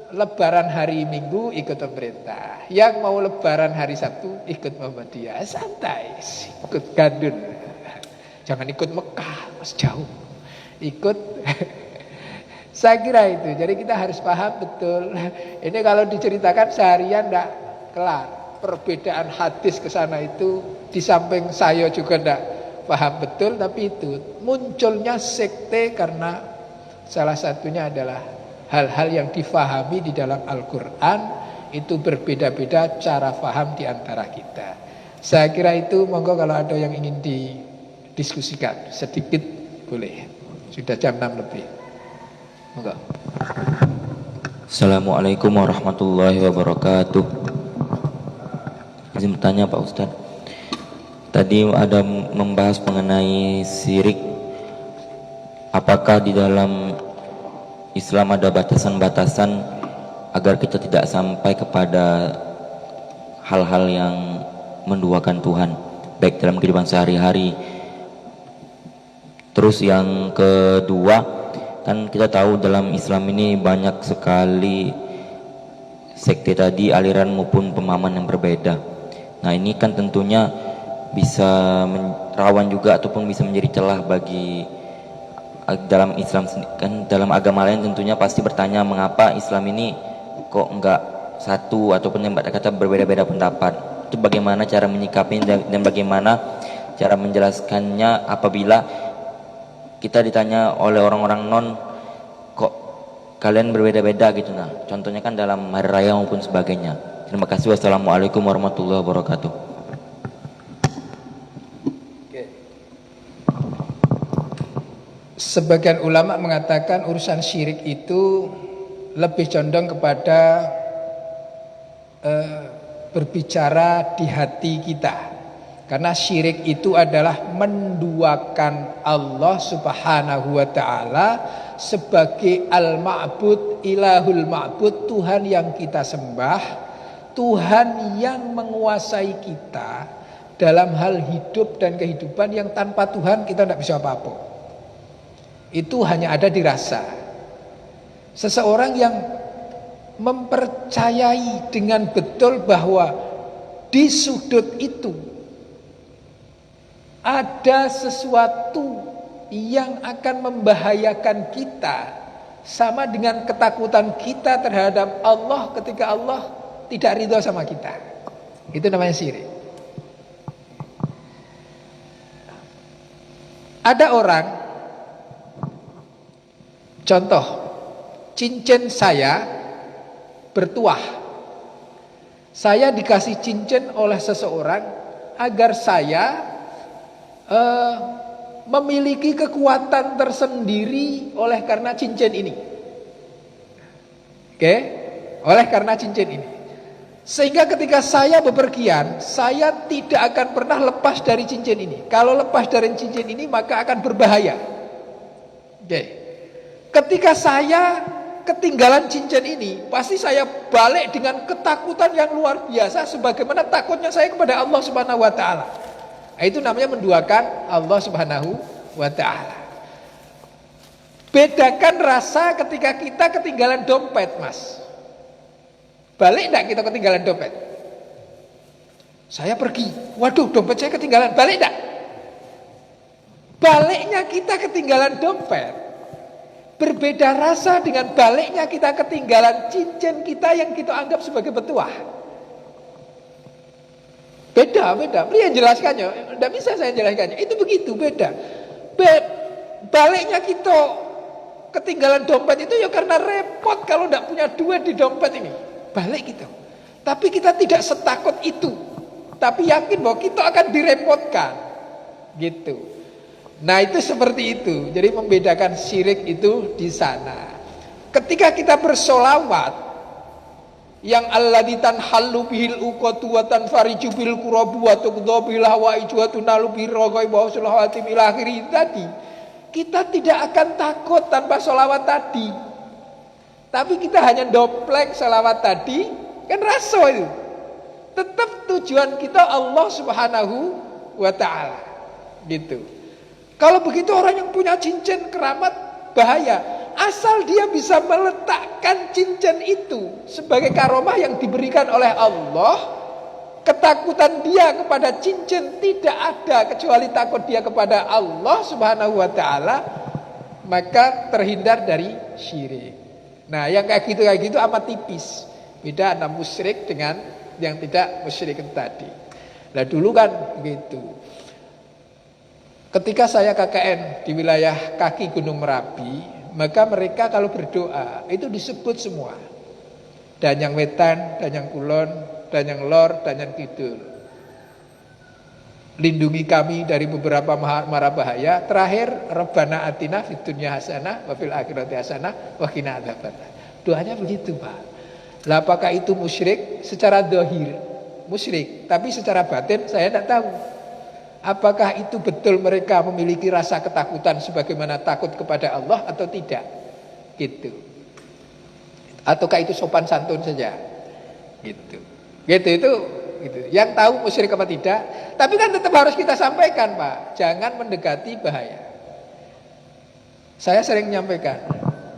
[SPEAKER 2] lebaran hari Minggu ikut pemerintah, yang mau lebaran hari Sabtu ikut Muhammadiyah. Santai, ikut gandun. Jangan ikut Mekah, mas jauh. Ikut. Saya kira itu. Jadi kita harus paham betul. Ini kalau diceritakan seharian enggak kelar. Perbedaan hadis ke sana itu di samping saya juga enggak paham betul, tapi itu munculnya sekte karena salah satunya adalah hal-hal yang difahami di dalam Al-Quran itu berbeda-beda cara faham di antara kita. Saya kira itu, monggo kalau ada yang ingin didiskusikan sedikit boleh. Sudah jam 6 lebih. Monggo.
[SPEAKER 3] Assalamualaikum warahmatullahi wabarakatuh. Izin bertanya Pak Ustadz. Tadi ada membahas mengenai syirik. Apakah di dalam Islam ada batasan-batasan agar kita tidak sampai kepada hal-hal yang menduakan Tuhan, baik dalam kehidupan sehari-hari. Terus yang kedua, kan kita tahu dalam Islam ini banyak sekali sekte tadi, aliran maupun pemahaman yang berbeda. Nah ini kan tentunya bisa rawan juga ataupun bisa menjadi celah bagi dalam Islam. Kan dalam agama lain tentunya pasti bertanya mengapa Islam ini kok enggak satu ataupun yang kata berbeda-beda pendapat. Itu bagaimana cara menyikapinya dan bagaimana cara menjelaskannya apabila kita ditanya oleh orang-orang non, kok kalian berbeda-beda gitu. Nah contohnya kan dalam hari raya maupun sebagainya. Terima kasih. Wassalamualaikum warahmatullahi wabarakatuh.
[SPEAKER 2] Sebagian ulama mengatakan urusan syirik itu lebih condong kepada berbicara di hati kita. Karena syirik itu adalah menduakan Allah Subhanahu wa ta'ala sebagai al-ma'bud, ilahul ma'bud, Tuhan yang kita sembah, Tuhan yang menguasai kita dalam hal hidup dan kehidupan yang tanpa Tuhan kita tidak bisa apa-apa. Itu hanya ada di rasa. Seseorang yang mempercayai dengan betul bahwa di sudut itu ada sesuatu yang akan membahayakan kita, sama dengan ketakutan kita terhadap Allah ketika Allah tidak ridho sama kita. Itu namanya syirik. Ada orang, contoh, cincin saya bertuah. Saya dikasih cincin oleh seseorang agar saya memiliki kekuatan tersendiri oleh karena cincin ini. Oke? Oleh karena cincin ini. Sehingga ketika saya bepergian, saya tidak akan pernah lepas dari cincin ini. Kalau lepas dari cincin ini maka akan berbahaya. Oke. Ketika saya ketinggalan cincin ini, pasti saya balik dengan ketakutan yang luar biasa sebagaimana takutnya saya kepada Allah Subhanahu wa taala. Itu namanya menduakan Allah Subhanahu wa taala. Bedakan rasa ketika kita ketinggalan dompet, Mas. Balik enggak kita ketinggalan dompet? Saya pergi, waduh dompet saya ketinggalan, balik enggak? Baliknya kita ketinggalan dompet berbeda rasa dengan baliknya kita ketinggalan cincin kita yang kita anggap sebagai petuah. Beda. Beliau jelaskannya, tidak bisa saya jelaskannya. Itu begitu beda. Baliknya kita ketinggalan dompet itu ya karena repot kalau tidak punya duit di dompet ini. Balik gitu. Tapi kita tidak setakut itu. Tapi yakin bahwa kita akan direpotkan. Gitu. Nah itu seperti itu. Jadi membedakan syirik itu di sana. Ketika kita bersolawat, yang alladzan halu bihil uqatu wa tanfariju bil qurabu wa tuqdha bil hawaiju wa tunalu bir raghaib wa sulawati bil akhiri tadi, kita tidak akan takut tanpa solawat tadi. Tapi kita hanya doplek solawat tadi, kan raso itu. Tetap tujuan kita Allah Subhanahu wa taala. Gitu. Kalau begitu orang yang punya cincin keramat bahaya. Asal dia bisa meletakkan cincin itu sebagai karomah yang diberikan oleh Allah, ketakutan dia kepada cincin tidak ada kecuali takut dia kepada Allah Subhanahu wa taala, maka terhindar dari syirik. Nah, yang kayak gitu amat tipis. Beda antara musyrik dengan yang tidak musyrik tadi. Nah, dulu kan begitu. Ketika saya KKN di wilayah kaki Gunung Merapi, maka mereka kalau berdoa itu disebut semua. Danyang Wetan, Danyang Kulon, Danyang Lor, Danyang Kidul. Lindungi kami dari beberapa mara bahaya. Terakhir, Rabbana atina fid dunya hasanah wa fil akhirati hasanah wa qina adzabannar. Doanya begitu, Pak. Lah apakah itu musyrik? Secara zahir musyrik, tapi secara batin saya tidak tahu. Apakah itu betul mereka memiliki rasa ketakutan sebagaimana takut kepada Allah atau tidak? Gitu. Ataukah itu sopan santun saja? Gitu. Gitu. Yang tahu musyrik apa tidak? Tapi kan tetap harus kita sampaikan, Pak. Jangan mendekati bahaya. Saya sering menyampaikan,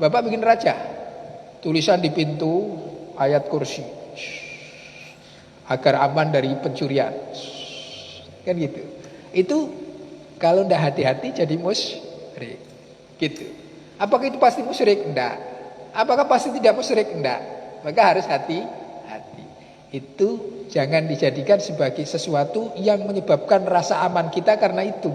[SPEAKER 2] Bapak bikin raja, tulisan di pintu ayat kursi, agar aman dari pencurian. Kan gitu. Itu kalau tidak hati-hati jadi musyrik. Gitu. Apakah itu pasti musyrik? Enggak. Apakah pasti tidak musyrik? Enggak. Maka harus hati-hati. Itu jangan dijadikan sebagai sesuatu yang menyebabkan rasa aman kita karena itu.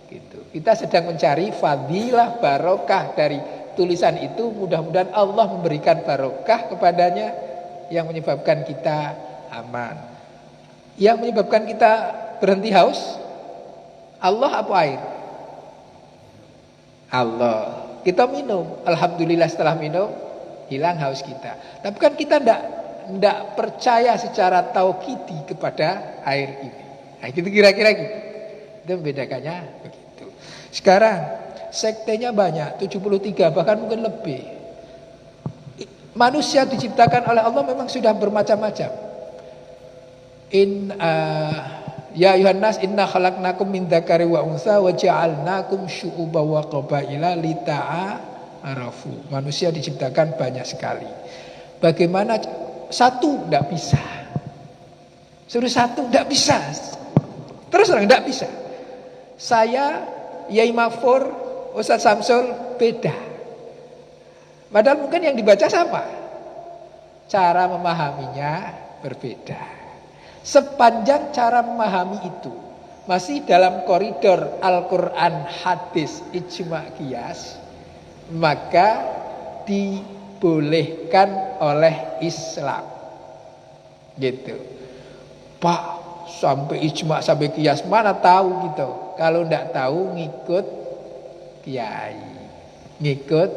[SPEAKER 2] Gitu. Kita sedang mencari fadilah barokah dari tulisan itu. Mudah-mudahan Allah memberikan barokah kepadanya yang menyebabkan kita aman. Yang menyebabkan kita berhenti haus, Allah apa air? Allah. Kita minum, alhamdulillah setelah minum hilang haus kita. Tapi kan kita tidak percaya secara tauqidi kepada air ini. Nah, itu kira-kira gitu. Itu membedakannya begitu. Sekarang sektenya banyak, 73 bahkan mungkin lebih. Manusia diciptakan oleh Allah memang sudah bermacam-macam. Ya ayuhan nas inna khalaqnakum min dzakari wa untha wa ja'alnakum syu'uban wa qabaila lita'arafu. Manusia diciptakan banyak sekali. Bagaimana satu tidak bisa. Suruh satu tidak bisa. Terus terang tidak bisa. Saya Yai Mafur, Ustaz Samsul beda. Padahal mungkin yang dibaca sama. Cara memahaminya berbeda. Sepanjang cara memahami itu masih dalam koridor Al-Quran, hadis, ijma' qiyas, maka dibolehkan oleh Islam. Gitu. Pak, sampai ijma' sampai qiyas mana tahu gitu. Kalau tidak tahu ngikut kiai, ngikut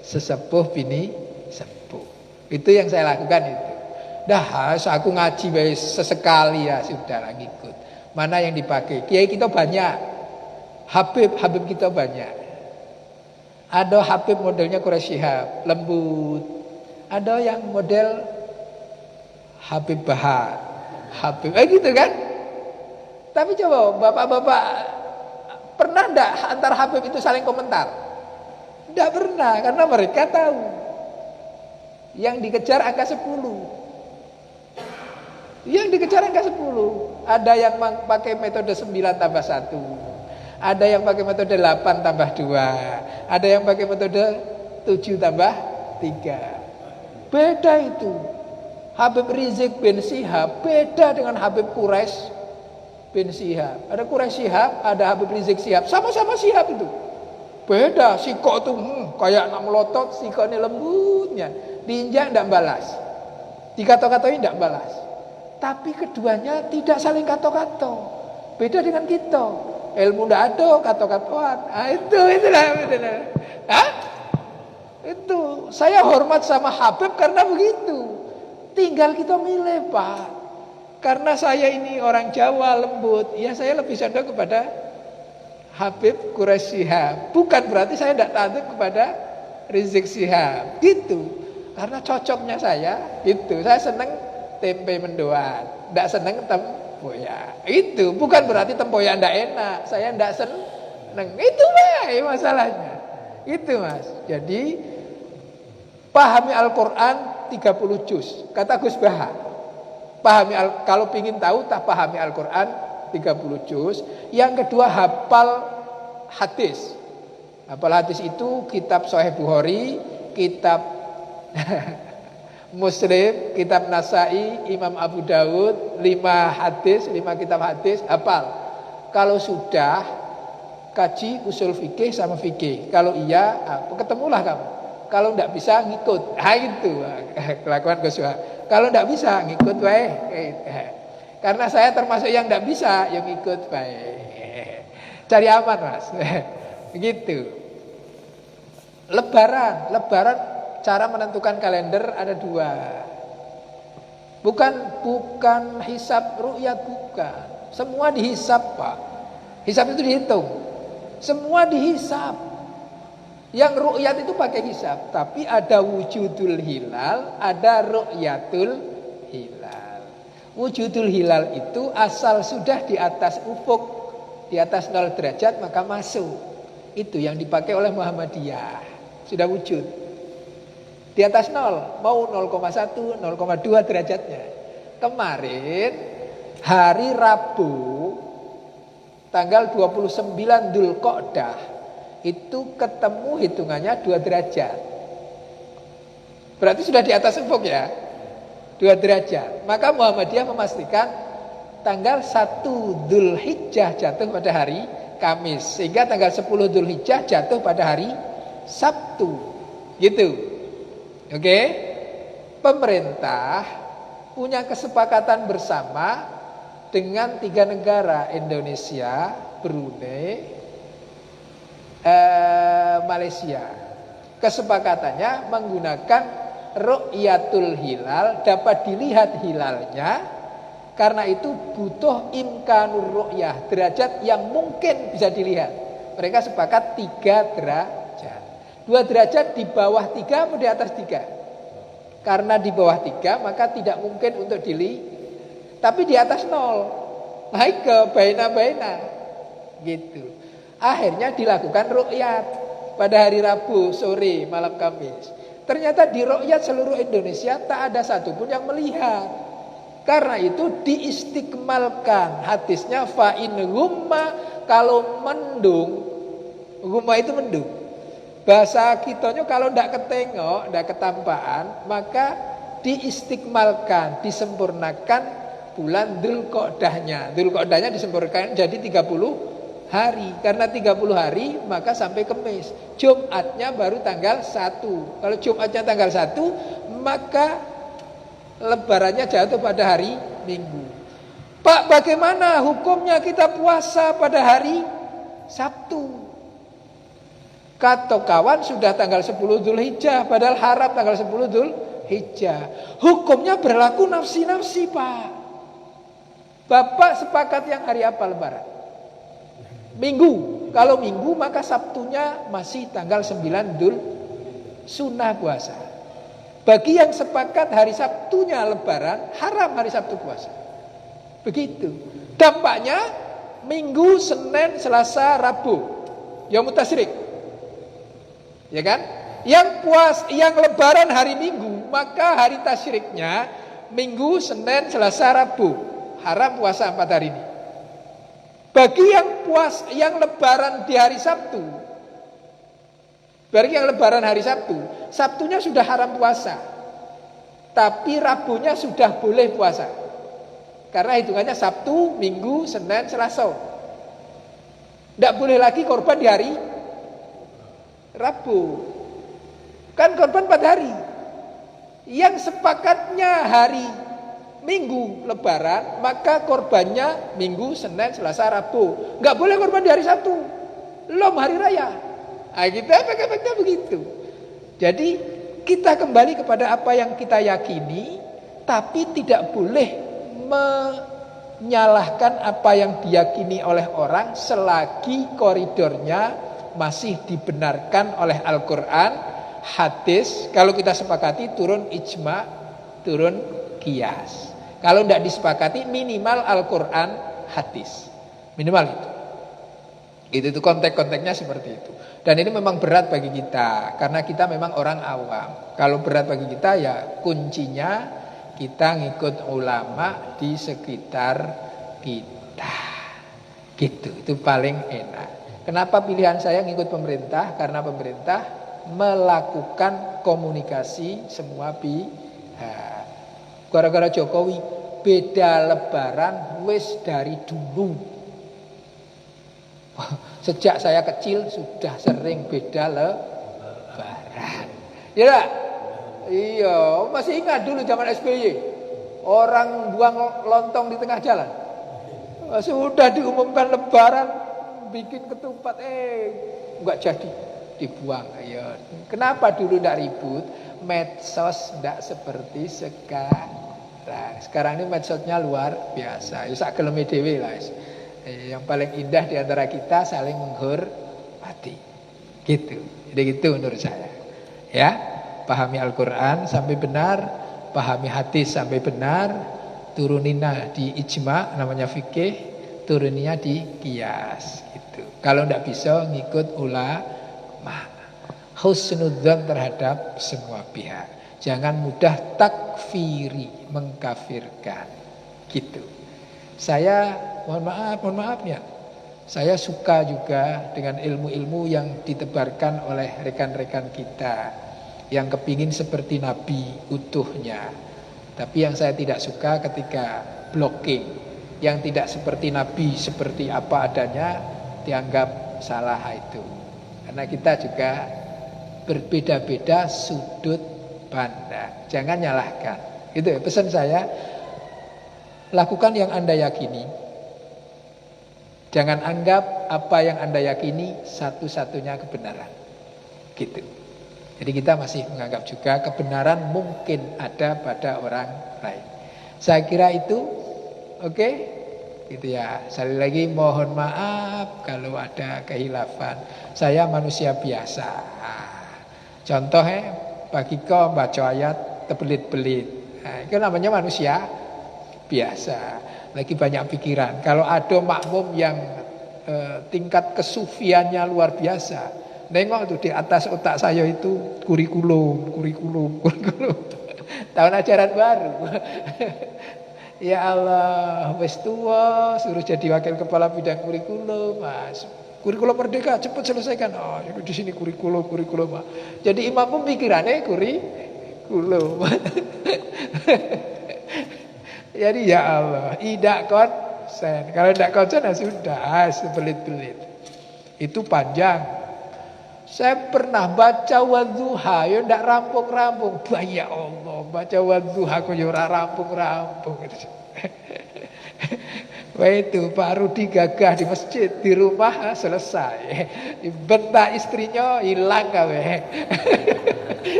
[SPEAKER 2] sesepuh bini sepuh. Itu yang saya lakukan itu. Dah, aku ngaji sesekali ya sudah ngikut. Mana yang dipakai? Kiai kita banyak, Habib kita banyak. Ada Habib modelnya Quraisy Shihab, lembut. Ada yang model Habib Bahar, Habib, gitu kan? Tapi coba bapak-bapak, pernah enggak antar Habib itu saling komentar? Enggak pernah, karena mereka tahu yang dikejar angka 10. Yang dikejar angka 10. Ada yang pakai metode 9 tambah 1. Ada yang pakai metode 8 tambah 2. Ada yang pakai metode 7 tambah 3. Beda itu. Habib Rizik bin Syihab beda dengan Habib Quraisy bin Syihab. Ada Quraisy Syihab, ada Habib Rizik Syihab. Sama-sama Syihab itu. Beda, siko tuh kayak anak melotot, siko ini lembutnya. Diinjak tidak balas. Dikato-katain tidak balas. Tapi keduanya tidak saling kato-kato. Beda dengan kita. Ilmu tidak ada, kato-katoan. Itulah. Hah? Itu. Saya hormat sama Habib karena begitu. Tinggal kita milih, Pak. Karena saya ini orang Jawa lembut, ya saya lebih condong kepada Habib Quraisy Syihab. Bukan berarti saya tidak taat kepada Rizik Syihab. Gitu. Karena cocoknya saya, gitu. Saya senang tempe mendoan, tidak senang tempoyak. Itu bukan berarti tempoyak tidak enak. Saya tidak senang. Itu masalahnya. Itu Mas. Jadi pahami Al-Quran 30 juz. Kata Gus Baha. Kalau ingin tahu tak pahami Al-Quran 30 juz. Yang kedua hafal hadis. Hafal hadis itu kitab Sahih Bukhari, kitab Muslim, kitab Nasai, Imam Abu Dawud, 5 kitab hadis, hafal. Kalau sudah kaji usul fikih sama fikih. Kalau iya, ketemulah kamu. Kalau tidak bisa ngikut. Itu kelakuan Gus Wah. Kalau tidak bisa ngikut baik. Karena saya termasuk yang tidak bisa, yang ikut baik. Cari aman, Mas. Begitu. Lebaran cara menentukan kalender ada 2. Bukan hisab ru'yat, bukan. Semua dihisab, Pak. Hisab itu dihitung. Semua dihisab. Yang ru'yat itu pakai hisab, tapi ada wujudul hilal, ada ru'yatul hilal. Wujudul hilal itu asal sudah di atas ufuk, di atas 0 derajat maka masuk. Itu yang dipakai oleh Muhammadiyah. Sudah wujud. Di atas 0, mau 0,1, 0,2 derajatnya. Kemarin hari Rabu tanggal 29 Dzulqa'dah itu ketemu hitungannya 2 derajat. Berarti sudah di atas ufuk ya. 2 derajat. Maka Muhammadiyah memastikan tanggal 1 Dzulhijjah jatuh pada hari Kamis, sehingga tanggal 10 Dzulhijjah jatuh pada hari Sabtu. Gitu. Oke? Pemerintah punya kesepakatan bersama dengan 3 negara, Indonesia, Brunei, Malaysia. Kesepakatannya menggunakan ru'yatul hilal, dapat dilihat hilalnya. Karena itu butuh imkanur ru'yah, derajat yang mungkin bisa dilihat. Mereka sepakat 3 derajat. 2 derajat di bawah 3 atau di atas 3? Karena di bawah 3 maka tidak mungkin untuk dilihat. Tapi di atas 0 naik ke baina-baina. Gitu. Akhirnya dilakukan ru'yat pada hari Rabu sore malam Kamis. Ternyata di ru'yat seluruh Indonesia tak ada satupun yang melihat. Karena itu diistiqmalkan hadisnya fa'in humma, kalau mendung, humma itu mendung. Bahasa kitanya kalau tidak ketengok, tidak ketampaan, maka diistiqmalkan, disempurnakan bulan Dzulqa'dahnya. Dzulqa'dahnya disempurnakan jadi 30 hari. Karena 30 hari maka sampai Kamis. Jumatnya baru tanggal 1. Kalau Jumatnya tanggal 1 maka lebarannya jatuh pada hari Minggu. Pak, bagaimana hukumnya kita puasa pada hari Sabtu? Kata kawan sudah tanggal 10 Dzulhijjah, padahal haram tanggal 10 Dzulhijjah. Hukumnya berlaku nafsi-nafsi, Pak. Bapak sepakat yang hari apa lebaran? Minggu. Kalau Minggu maka Sabtunya masih tanggal 9 Dzul sunnah puasa. Bagi yang sepakat hari Sabtunya lebaran, haram hari Sabtu puasa. Begitu. Dampaknya Minggu, Senin, Selasa, Rabu yaumut tasyrik. Ya kan? Yang lebaran hari Minggu, maka hari tasyriknya Minggu, Senin, Selasa, Rabu. Haram puasa 4 hari ini. Bagi yang lebaran di hari Sabtu, bagi yang lebaran hari Sabtu, Sabtunya sudah haram puasa, tapi Rabunya sudah boleh puasa. Karena hitungannya Sabtu, Minggu, Senin, Selasa. Tidak boleh lagi korban di hari Rabu. Kan korban 4 hari. Yang sepakatnya hari Minggu lebaran, maka korbannya Minggu, Senin, Selasa, Rabu. Enggak boleh korban di hari Sabtu. Belum hari raya. Nah, kita efek-efeknya begitu. Jadi kita kembali kepada apa yang kita yakini, tapi tidak boleh menyalahkan apa yang diyakini oleh orang selagi koridornya masih dibenarkan oleh Al-Quran, hadis. Kalau kita sepakati turun ijma, turun qiyas. Kalau tidak disepakati minimal Al-Quran, hadis. Minimal itu. Itu konteks-konteksnya seperti itu. Dan ini memang berat bagi kita, karena kita memang orang awam. Kalau berat bagi kita ya kuncinya kita ngikut ulama di sekitar kita. Gitu, itu paling enak. Kenapa pilihan saya ngikut pemerintah? Karena pemerintah melakukan komunikasi semua pihak. Gara-gara Jokowi beda lebaran wis dari dulu. Sejak saya kecil sudah sering beda lebaran. Ya tak? Iya, masih ingat dulu zaman SBY. Orang buang lontong di tengah jalan. Sudah diumumkan lebaran bikin ketupat, enggak jadi, dibuang. Ya. Kenapa dulu enggak ribut? Medsos enggak seperti sekarang. Sekarang ini medsosnya luar biasa. Ya sak geleme dhewe lah. Yang paling indah di antara kita saling menghormati. Gitu. Jadi gitu menurut saya. Ya, pahami Al-Qur'an sampai benar, pahami hadis sampai benar, turuninnya di ijma namanya fikih, turuninya di qiyas gitu. Kalau enggak bisa ngikut ulama. Husnudzan terhadap semua pihak. Jangan mudah takfiri, mengkafirkan. Gitu. Saya mohon maaf ya. Saya suka juga dengan ilmu-ilmu yang ditebarkan oleh rekan-rekan kita yang kepingin seperti Nabi utuhnya. Tapi yang saya tidak suka ketika blocking, yang tidak seperti Nabi, seperti apa adanya dianggap salah itu. Karena kita juga berbeda-beda sudut pandang. Jangan nyalahkan. Itu ya pesan saya. Lakukan yang Anda yakini. Jangan anggap apa yang Anda yakini satu-satunya kebenaran. Gitu. Jadi kita masih menganggap juga kebenaran mungkin ada pada orang lain. Saya kira itu oke? Gitu ya. Sekali lagi mohon maaf kalau ada kehilafan. Saya manusia biasa. Contohnya bagi kau baca ayat terbelit-belit. Nah, itu namanya manusia biasa. Lagi banyak pikiran. Kalau ada makmum yang tingkat kesufiannya luar biasa, nengok tuh di atas otak saya itu kurikulum. Tahun ajaran baru. Ya Allah, wis tua suruh jadi wakil kepala bidang kurikulum. Mas, kurikulum merdeka cepat selesaikan. Oh, di sini kurikulum. Jadi imam pun pikirannya kurikulum. Jadi ya Allah, tidak konsen. Kalau tidak konsen ya sudah, sebelit-belit. Itu panjang. Saya pernah baca wadduha, ya tidak rampung-rampung. Ya Allah, baca wadduha kok ya rampung-rampung. Wah itu Pak Rudi gagah di masjid, di rumah selesai. Bentak istrinya hilang kawe.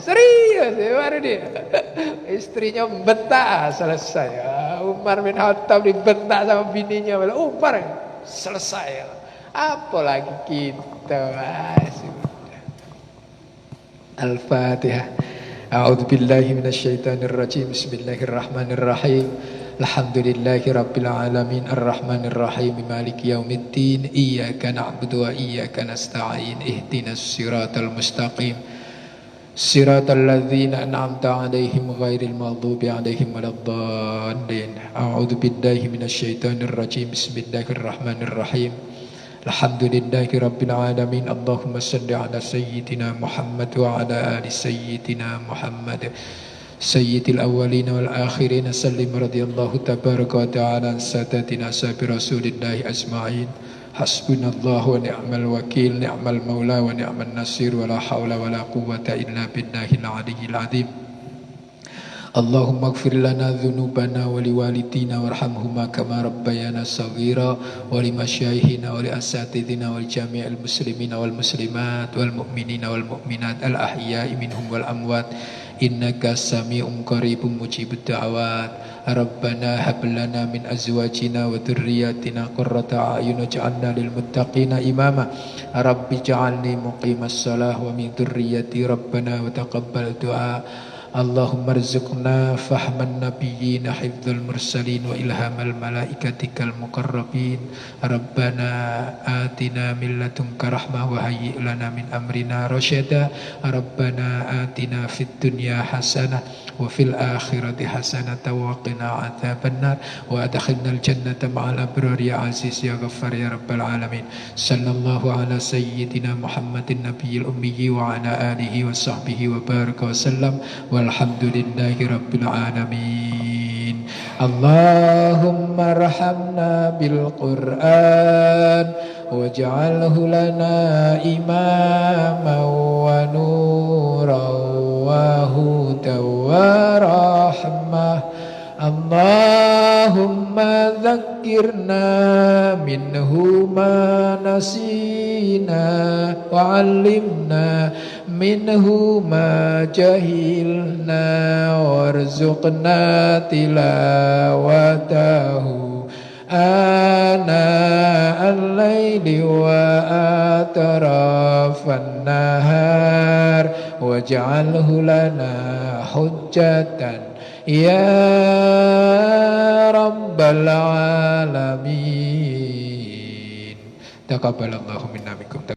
[SPEAKER 2] Serius ya Pak Rudi. Istrinya bentak selesai. Umar bin Khattab dibentak sama bininya. Umar selesai. Apalagi kita. Al-Fatihah. A'udzu billahi minasyaitonir rajim. Bismillahirrahmanirrahim. Alhamdulillahi rabbil alamin arrahmanir rahim maliki yaumiddin iyyaka na'budu wa iyyaka nasta'in ihdinas siratal mustaqim siratal ladzina an'amta 'alaihim ghairil maghdubi 'alaihim waladdallin. A'udzu billahi minasyaitonir rajim. Bismillahirrahmanirrahim. Alhamdulillahi rabbil alamin. Allahumma shalli ala sayyidina Muhammad wa ala ali sayyidina Muhammad sayyidil awwalin wal akhirin. Sallim radhiyallahu tabaraka wa ta'ala an sadatina sahabi rasulillahi ajma'in. Hasbunallahu wa ni'mal wakil, ni'mal maula wa ni'mal nasir, wa la hawla wa la quwwata illa billahil aliyyil azim. Allahumma ighfir lana dhunubana wa liwalidina warhamhuma kama rabbayana saghira wa limasyayikhina wa liasatidina wa lijami'il muslimina wal muslimat wal mu'minina wal mu'minat al ahya'i minhum wal amwat innaka sami'un qaribun mujibud da'awat. Rabbana hab lana min azwajina wa dhurriyyatina qurrata a'yun waj'alna lil muttaqina imama. Rabbi ij'alni muqimas shalah wa min dhurriyyati rabbana wa taqabbal du'a. Allahumma rzuqna fahman nabiyyin hifdzal mursalin wa ilhamal malaikatikal muqarrabin. Rabbana atina min ladunka rahmah wa hayyi' lana min amrina rasyada. Rabbana atina fid dunya hasanah wa fil akhirati hasanah wa qina adzabannar wa adkhilnal jannata ma'al abrar ya aziz ya ghaffar ya rabbal alamin. Sallallahu ala sayyidina Muhammadin nabiyil ummi wa ala alihi wa sahbihi wa baraka wa sallam. Walhamdulillahi rabbil alamin. Allahumma arhamna bil Qur'an waj'alhu lana imaman wa nuran wa hudan wa rahmah. Allahumma dzakkirna minhu ma nasina wa 'allimna minhu ma jahilna warzuqna tilawatahu ana al-laili wa atrafan nahar waj'alhu lana hujjatan ya rabbal alamin. Taqabbalallahu minna minkum.